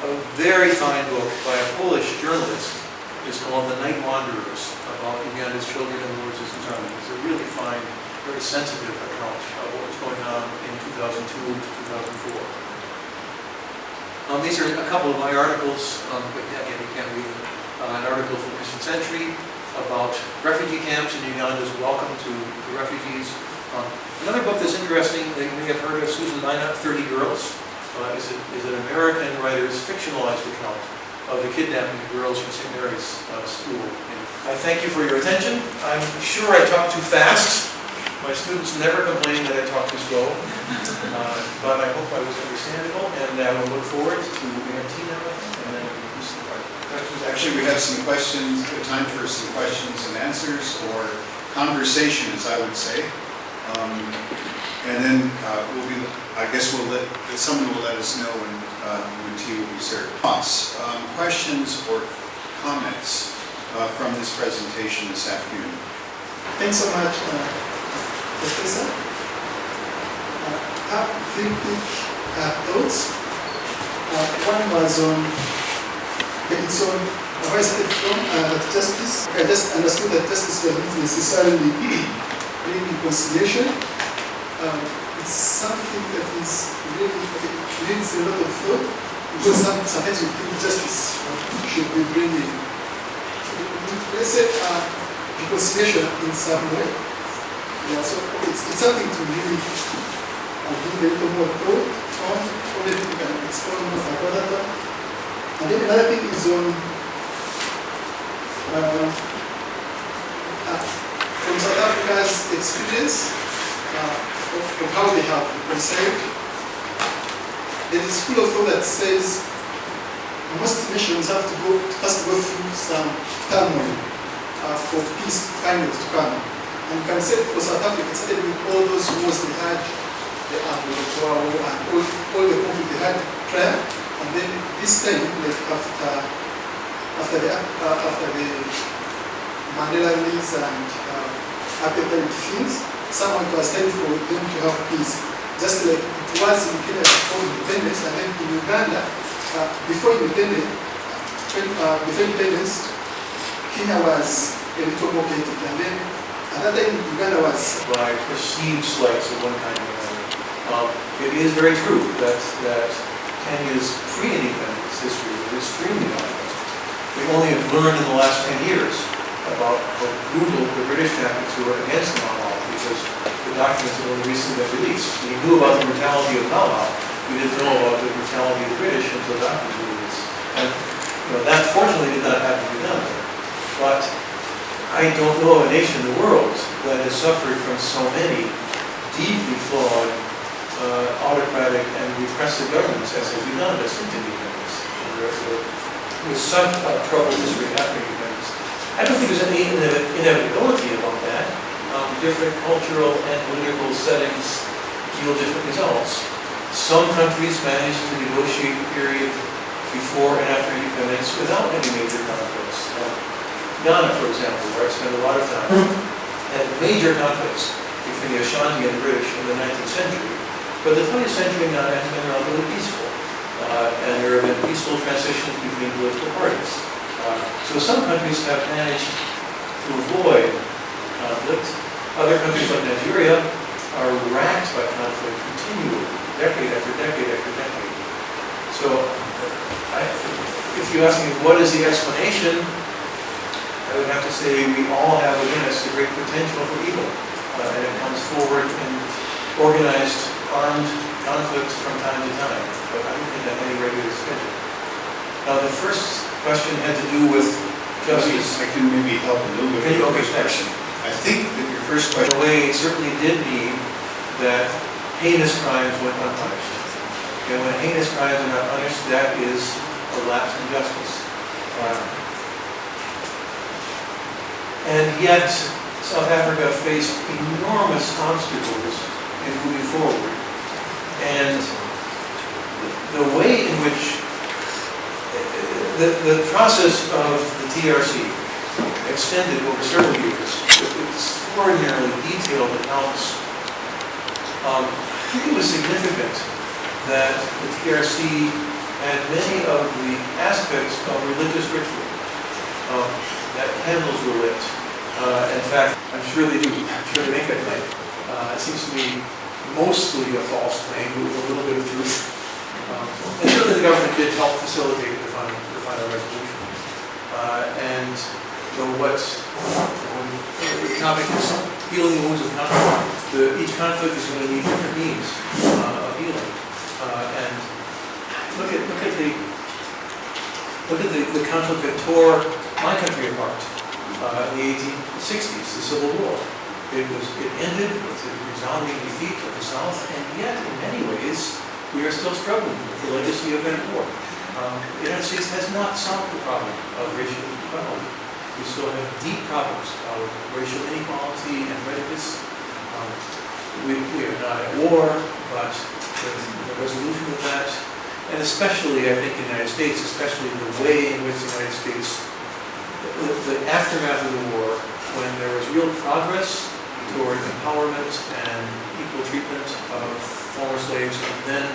A very fine book by a Polish journalist is called The Night Wanderers, about Uganda's children and Moses' journey. It's a really fine, very sensitive account of what was going on in 2002 to 2004. These are a couple of my articles, but again, you can't read them. An article from Christian Century about refugee camps and Uganda's welcome to refugees. Another book that's interesting that you may have heard of, Susan Lina, 30 Girls, is an American writer's fictionalized account of the kidnapping of girls from St. Mary's School. I thank you for your attention. I'm sure I talk too fast. My students never complain that I talk too slow, but I hope I was understandable, and I will look forward to Martina and then questions. Actually, we have some questions, time for some questions and answers, or conversation, as I would say. And then I guess someone will let us know when tea will be served. Questions or comments from this presentation this afternoon? Thanks so much, Professor. I have three quick thoughts. One was on where I started from, justice. I just understood that justice does not necessarily bring reconciliation. It's something that is really needs a lot of thought, because sometimes we think justice should be bringing, let's say, reconciliation in some way. Yeah, so it's something to really give a little more thought on, or maybe we can explore more about that. And then another thing is on from South Africa's experience of how they have reconciled. There is a school of thought that says most nations have to first go through some turmoil for peace kind of to come. And you can say for South Africa, it started with all those wars they had, the War and all the conflict they had prior. And then this time, like after the Mandela release and apartheid things, someone was time for them to have peace. Just like it was in Kenya before independence, and then in Uganda, before independence, Kenya was a little more chaotic, and then at that time Uganda was by perceived slights of one kind or another. It is very true that Kenya's pre-independence history was extremely violent. We only have learned in the last 10 years about how brutal the British tactics were against Mau, because the documents that were recently released. We knew about the brutality of Mau. We didn't know about the brutality of the British until the documents were released. And that fortunately did not happen to Uganda. But I don't know of a nation in the world that has suffered from so many deeply flawed, autocratic and repressive governments as Uganda since independence. With such a troubled history after independence. I don't think there's any inevitability about that. Different cultural and political settings yield different results. Some countries manage to negotiate the period before and after independence without any major conflicts. Ghana, for example, where I spent a lot of time, had major conflicts between the Ashanti and the British in the 19th century. But the 20th century in Ghana has been relatively peaceful. And there have been peaceful transitions between political parties. So some countries have managed to avoid conflict. Other countries like Nigeria are racked by conflict continually, decade after decade after decade. So if you ask me what is the explanation, I would have to say we all have within us the great potential for evil. And it comes forward in organized, armed conflicts from time to time, but I don't think that any regular schedule. Now the first question had to do with justice. I can maybe help a little bit with Okay, the question. I think that your First In question. a way, it certainly did mean that heinous crimes went unpunished. And when heinous crimes are not punished, that is a lapse in justice. And yet, South Africa faced enormous obstacles in moving forward. And the way in which the process of the TRC extended over several years with extraordinarily detailed accounts. I think it was significant that the TRC had many of the aspects of religious ritual, that candles were lit. In fact, I'm sure they do. I'm sure they make that claim. It seems to me mostly a false claim with a little bit of truth. And certainly the government did help facilitate the final resolution. And what the topic is healing the wounds of conflict. Each conflict is going to need different means of healing. And look at the conflict that tore my country apart in the 1860s, the Civil War. It ended with the resounding defeat of the South, and yet in many ways we are still struggling with the legacy of that war. The United States has not solved the problem of racial inequality. We still have deep problems of racial inequality and prejudice. We are not at war, but the resolution of that, and especially, I think, in the United States, especially the way in which the United States, the aftermath of the war, when there was real progress toward empowerment and equal treatment of former slaves, and then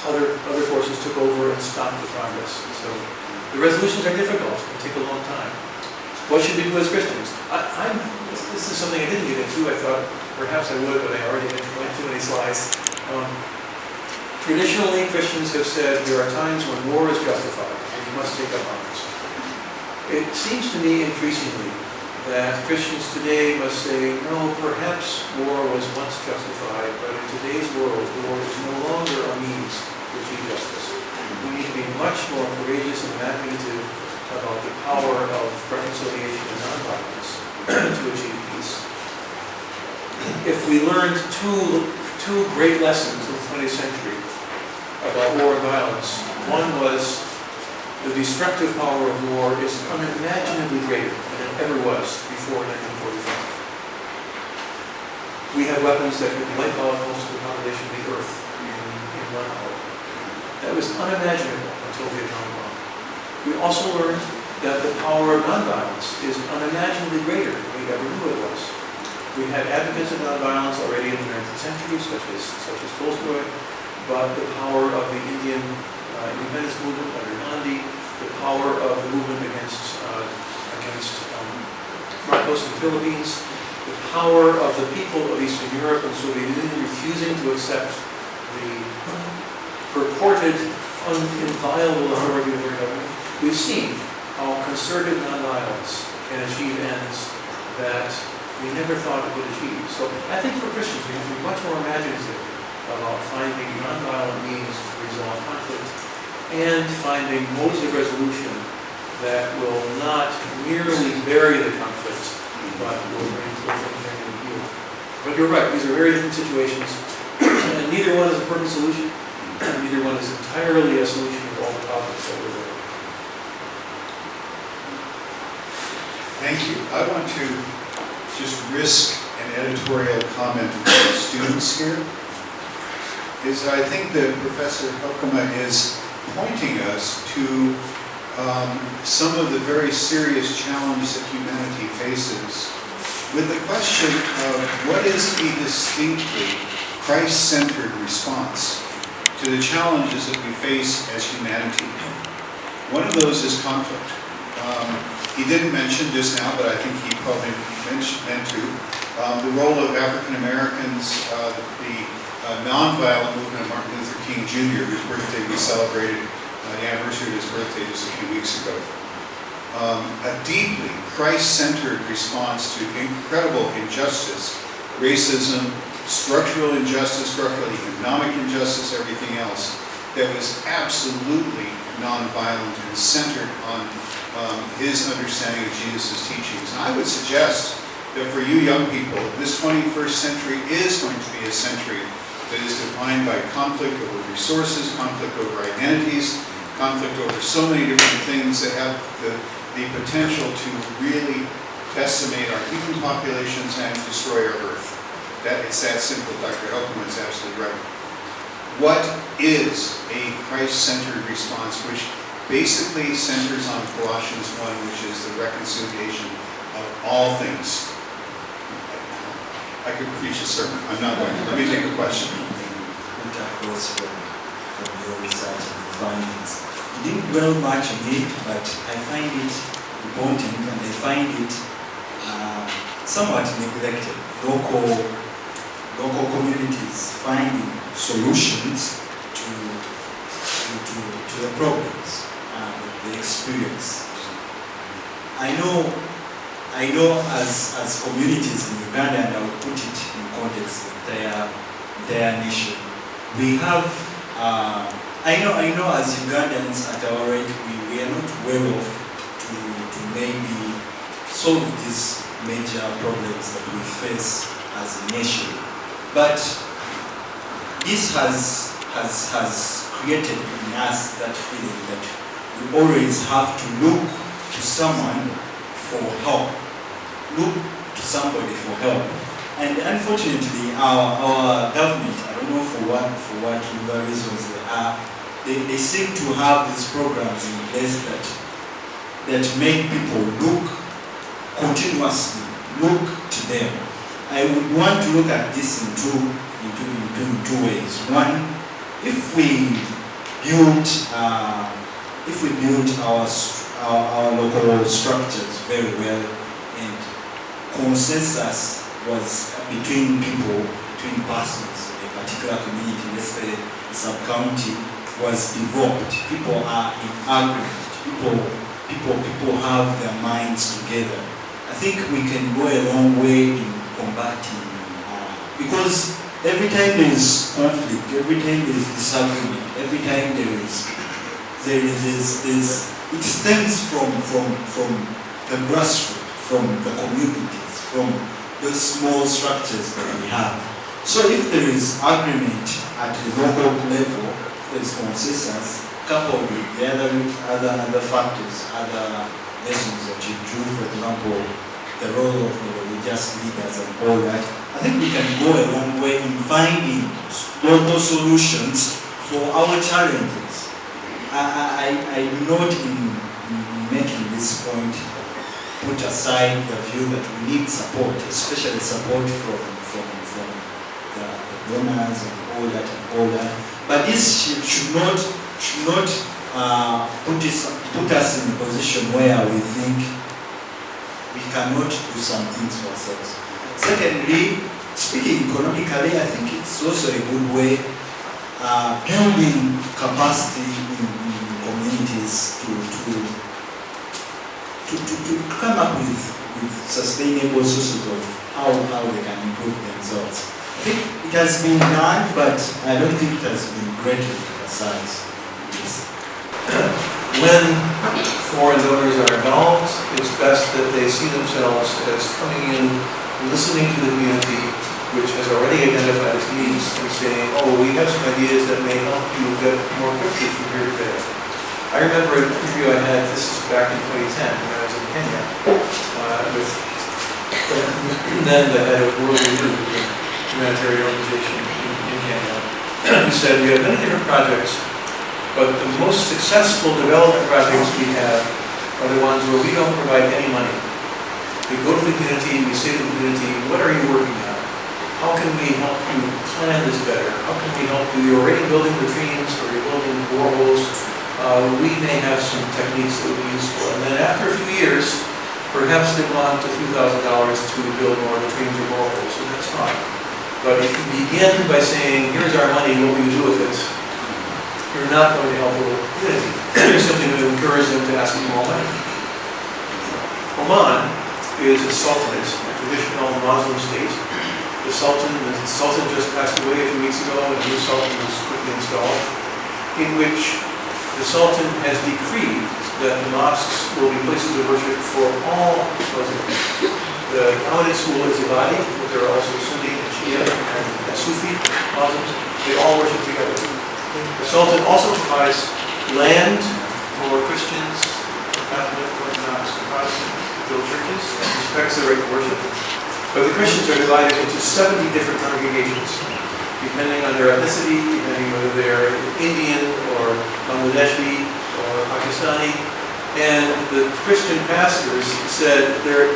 other forces took over and stopped the progress. So the resolutions are difficult and take a long time. What should we do as Christians? This is something I didn't get into. I thought perhaps I would, but I already went too many slides. Traditionally, Christians have said there are times when war is justified and you must take up arms. It seems to me increasingly that Christians today must say, no, perhaps war was once justified, but in today's world, war is no longer a means to achieve justice. We need to be much more courageous and imaginative about the power of reconciliation and nonviolence to achieve peace. If we learned two great lessons in the 20th century about war and violence, one was the destructive power of war is unimaginably greater than it ever was before 1945. We have weapons that could wipe out most of the population of the earth in 1 hour. That was unimaginable until Vietnam War. We also learned that the power of nonviolence is unimaginably greater than we ever knew it was. We had advocates of nonviolence already in the 19th century, such as Tolstoy, but the power of the Indian independence movement under Gandhi, the power of the movement against Marcos in the Philippines, the power of the people of Eastern Europe and Soviet Union refusing to accept the purported inviolable authority of their government. We've seen how concerted nonviolence can achieve ends that we never thought it would achieve. So I think for Christians we have to be much more imaginative about finding nonviolent means to resolve conflict and finding modes of resolution that will not merely bury the conflict, but will bring and heal. But you're right, these are very different situations, and neither one is a perfect solution, and neither one is entirely a solution to all the problems that we're there. Thank you. I want to just risk an editorial comment from the students here. I think that Professor Hoekema is pointing us to some of the very serious challenges that humanity faces with the question of what is a distinctly Christ-centered response to the challenges that we face as humanity. One of those is conflict. He didn't mention just now, but I think he probably meant to, the role of African Americans, the nonviolent movement of Martin Luther King Jr., whose birthday we celebrated, the anniversary of his birthday just a few weeks ago. A deeply Christ-centered response to incredible injustice, racism, structural injustice, structural economic injustice, everything else, that was absolutely nonviolent and centered on his understanding of Jesus' teachings. And I would suggest that for you young people, this 21st century is going to be a century that is defined by conflict over resources, conflict over identities, conflict over so many different things that have the potential to really decimate our human populations and destroy our Earth. It's that simple. Dr. Hoekema is absolutely right. What is a Christ-centered response, which basically centers on Colossians 1, which is the reconciliation of all things? I could preach a sermon. I'm not going to. Let me take a question. From your research and findings. You didn't dwell much on it, but I find it important and I find it somewhat neglected. Local communities finding solutions to the problems they experience. I know as communities in Uganda, and I will put it in context of their nation, we have, I know as Ugandans at our rate, we are not well off to maybe solve these major problems that we face as a nation. But this has created in us that feeling that we always have to look to someone for help. Look to somebody for help. And unfortunately, our government, I don't know for what reasons they seem to have these programs in place that make people continuously look to them. I would want to look at this in two ways. One, if we build our local structures very well, and consensus was between people, between persons in a particular community, let's say a sub-county, was developed. People are in agreement. People have their minds together. I think we can go a long way in combating, because every time there is conflict, every time there is disagreement, every time it stems from the grassroots, from the communities, from the small structures that we have. So if there is agreement at the local level, there is consensus, coupled with the other factors, other lessons that you drew, for example, the role of the religious leaders and all that, I think we can go a long way in finding local solutions for our challenges. I do not, in making this point, put aside the view that we need support, especially support from the donors and all that. But this should not put us in a position where we think we cannot do some things for ourselves. Secondly, speaking economically, I think it's also a good way building capacity in communities to come up with sustainable sources of how they can improve themselves. I think it has been done, but I don't think it has been greatly emphasized. When foreign donors are involved, it's best that they see themselves as coming in, listening to the community, which has already identified its needs, and saying, oh, we have some ideas that may help you get more pictures from here to there. I remember an interview I had, this is back in 2010, when I was in Kenya, with then the head of World Relief, the humanitarian organization in Kenya, who said, we have many different projects, but the most successful development projects we have are the ones where we don't provide any money. We go to the community, we say to the community, what are you working on? How can we help you plan this better? How can we help you? You're already building latrines or you're building boreholes. We may have some techniques that would be useful. And then after a few years, perhaps they want a few $1,000s to build more latrines or boreholes, and that's fine. But if you begin by saying, here's our money, what will you do with it? You're not going to help the local community. You're simply going to encourage them to ask for more money. Oman is a sultanate, a traditional Muslim state. The Sultan just passed away a few weeks ago, and a new Sultan was quickly installed, in which the Sultan has decreed that the mosques will be places of worship for all Muslims. The The dominant school is Ibadi, but there are also Sunni and Shia and Sufi Muslims. They all worship together. The Sultan also provides land for Christians, Catholic, Orthodox, and Protestant to build churches and respects their right to worship. But the Christians are divided into 70 different congregations, depending on their ethnicity, depending whether they're Indian or Bangladeshi or Pakistani. And the Christian pastors said their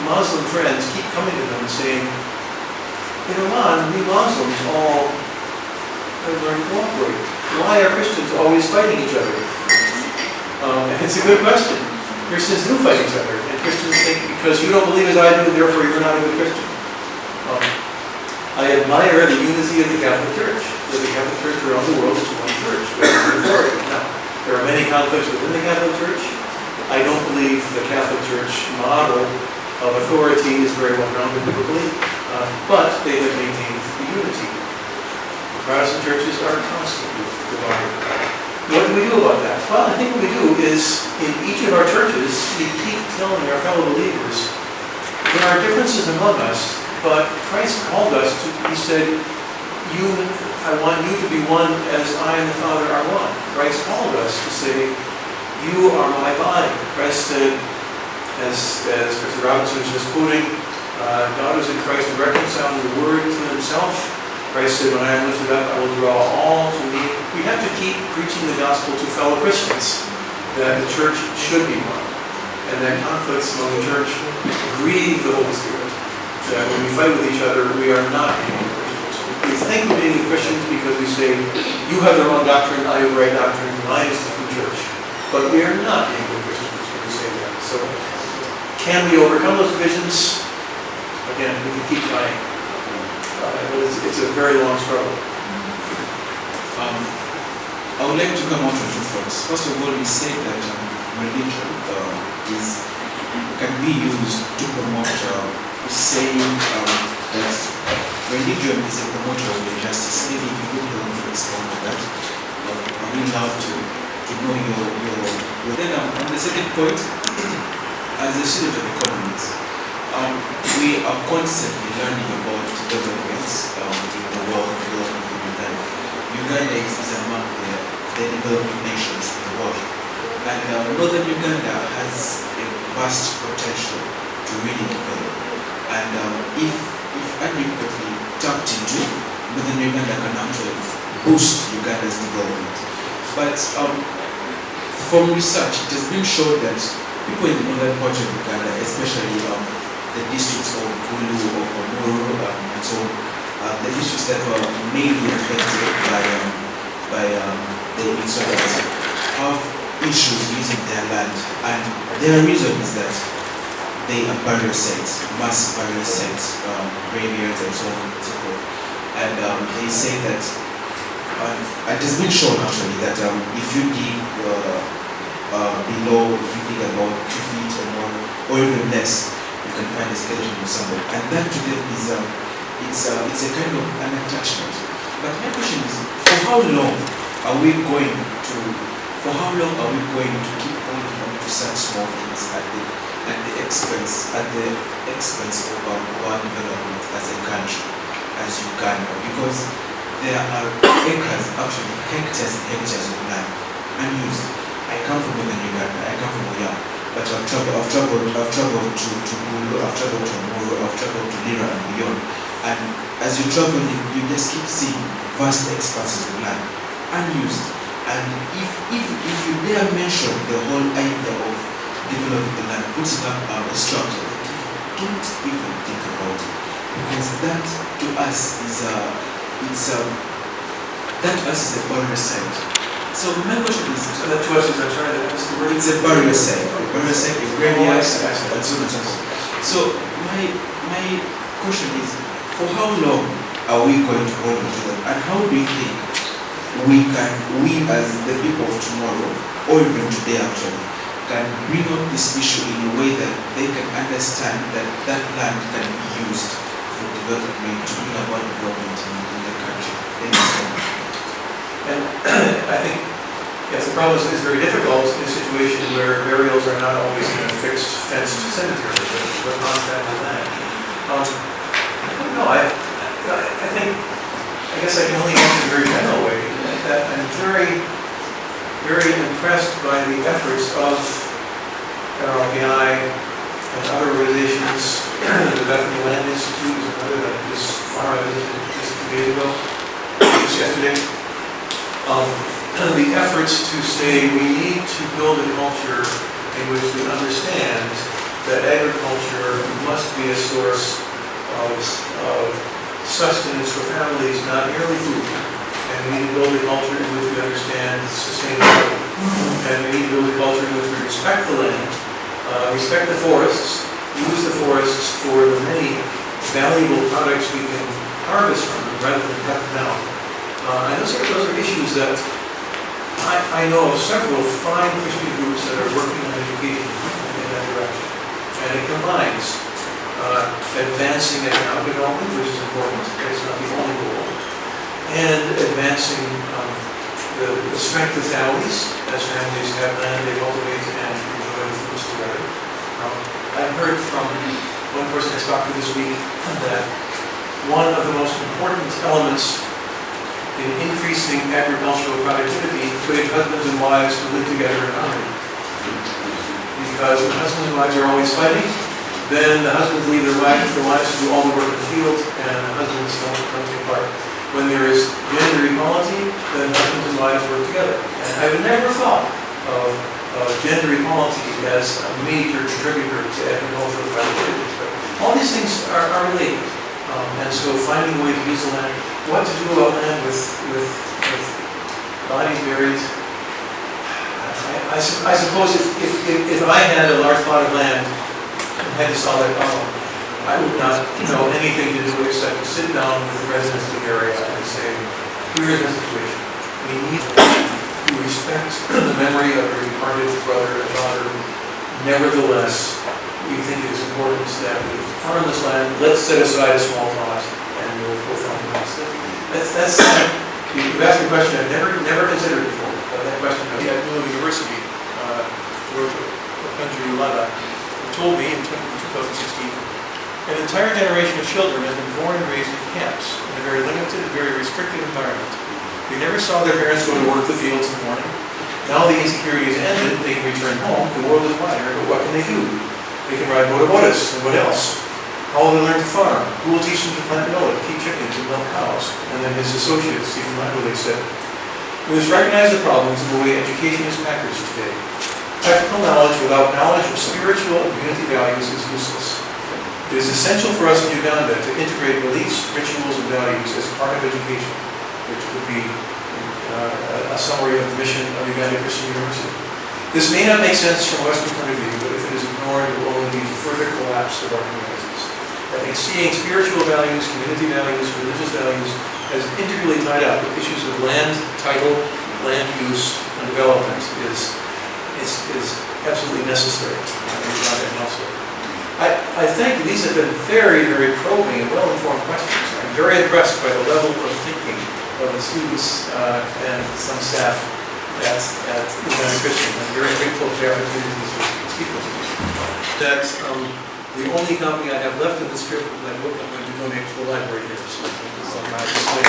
Muslim friends keep coming to them and saying, in Oman, we Muslims all have learned to cooperate. Why are Christians always fighting each other? And it's a good question. Christians do fight each other, and Christians think because you don't believe as I do, therefore you're not a good Christian. I admire the unity of the Catholic Church. That the Catholic Church around the world is one church with one authority. Now, there are many conflicts within the Catholic Church. I don't believe the Catholic Church model of authority is very well grounded biblically, but they have maintained the unity. The Protestant churches are constantly divided. What do we do about that? Well, I think what we do is, in each of our churches, we keep telling our fellow believers, there are differences among us, but Christ called us to, he said, I want you to be one as I and the Father are one. Christ called us to say, you are my body. Christ said, as Mr. Robinson was just quoting, God is in Christ reconciling the Word to himself. Christ said, when I am lifted up, I will draw all to me. We have to keep preaching the gospel to fellow Christians, that the church should be one, and that conflicts among the church grieve the Holy Spirit. That when we fight with each other, we are not being good Christians. We think we're being good Christians because we say, you have the wrong doctrine, I have the right doctrine, mine is the true church. But we are not being good Christians when we say that. So, can we overcome those divisions? Again, we can keep trying. But it's a very long struggle. I would like to come out with two thoughts. First of all, we say that religion can be used to promote, saying that religion is a promoter of injustice. Maybe if you would want to respond to that, I would love to know your. Then on the second point, as a student of economics, we are constantly learning about developments in the world, development in Uganda. Uganda is among the developing nations in the world. And northern Uganda has a vast potential to really develop. And if adequately tapped into, northern Uganda can actually boost Uganda's development. But from research, it has been shown that people in the northern part of Uganda, especially the districts of Gulu or Muru and so on, the districts that were mainly affected by the insurgents, have issues using their land. And their reason is that they are barrier sites, mass barrier sites, graveyards and so on and so forth. And they say that, it has been shown actually that if you dig below, if you dig about 2 feet or more, or even less, you can find a skeleton of somebody. And that to them is it's a kind of an attachment. But my question is, for how long are we going to keep holding on to such small things at the expense of our development as a country, as Uganda? Because there are acres, actually hectares and hectares of land unused. I come from northern Uganda, I come from Hoekema, but I've traveled to Gulu, I've traveled to Muru, I've traveled to Lira and beyond. And as you travel, you just keep seeing vast expanses of land unused. And if you dare mention the whole idea of developing the land, putting up a structure, don't even think about it, because that to us is a barrier site. So my question is, So that to us is, I'm sorry, that is the word? it's a barrier site, a graveyard, and so on and so forth. So my question is, for how long are we going to hold on to them, and how do you think we as the people of tomorrow, or even today actually, can bring up this issue in a way that they can understand that that land can be used for development, to bring about development in the country? Thank you so much. And I think Yes, the problem is very difficult in a situation where burials are not always in a fixed, fenced cemetery, but on family land. I don't know, I think, I guess I can only answer in a very general way, that I'm very, very impressed by the efforts of RLPI and other organizations. The Bethany Land Institute is another that this farm I visited just a few days ago, just yesterday. The efforts to say we need to build a culture in which we understand that agriculture must be a source of sustenance for families, not merely food. And we need to build a culture in which we understand sustainability. And we need to build a culture in which we respect the land, respect the forests, use the forests for the many valuable products we can harvest from them rather than cut them out. And those are issues that I know of several fine Christian groups that are working on education in that direction. And it combines advancing economic development, which is important, but it's not the only goal, and advancing the strength of families. As families have land, they cultivate and enjoy the fruits together. I've heard from one person I spoke to this week that one of the most important elements in increasing agricultural productivity to get husbands and wives to live together in harmony. Because when husbands and wives are always fighting, then the husbands leave their wives to do all the work in the field, and the husbands don't take part. When there is gender equality, then husbands and wives work together. And I would never thought of gender equality as a major contributor to agricultural productivity. But all these things are related. And so finding a way to use the land, what to do about land with bodies buried. I suppose if I had a large plot of land and had to solve that problem, I would not know anything to do except to sit down with the residents of the area and say, here's the situation. We need to respect the memory of your departed brother and father. Nevertheless, we think it is important that we farm this land. Let's set aside a small plot and we'll farm the rest. You've asked a question I've never considered before. That question at Uganda University, Andrew Lada, told me in 2016, an entire generation of children has been born and raised in camps in a very limited, very restricted environment. They never saw their parents go to work the fields in the morning. Now the insecurity has ended, they can return home, the world is wider, but what can they do? They can ride motorboats, and what else? How will they learn to farm? Who will teach them to plant millet, keep chickens, and milk cows? And then his associate, Stephen Landley, said, we must recognize the problems in the way education is packaged today. Technical knowledge without knowledge of spiritual and community values is useless. It is essential for us in Uganda to integrate beliefs, rituals, and values as part of education, which would be a summary of the mission of Uganda Christian University. This may not make sense from a Western point of view, but if it is ignored, it will only lead to further collapse of our communities. I think seeing spiritual values, community values, religious values as integrally tied up with issues of land title, land use, and development is absolutely necessary in Uganda and elsewhere. I think these have been very, very probing and well-informed questions. I'm very impressed by the level of thinking of the students and some staff at Uganda Christian. I'm very grateful for the opportunity to speak with you. That's the only copy I have left of this trip of my book I'm going to donate to the library here. So it's on my display.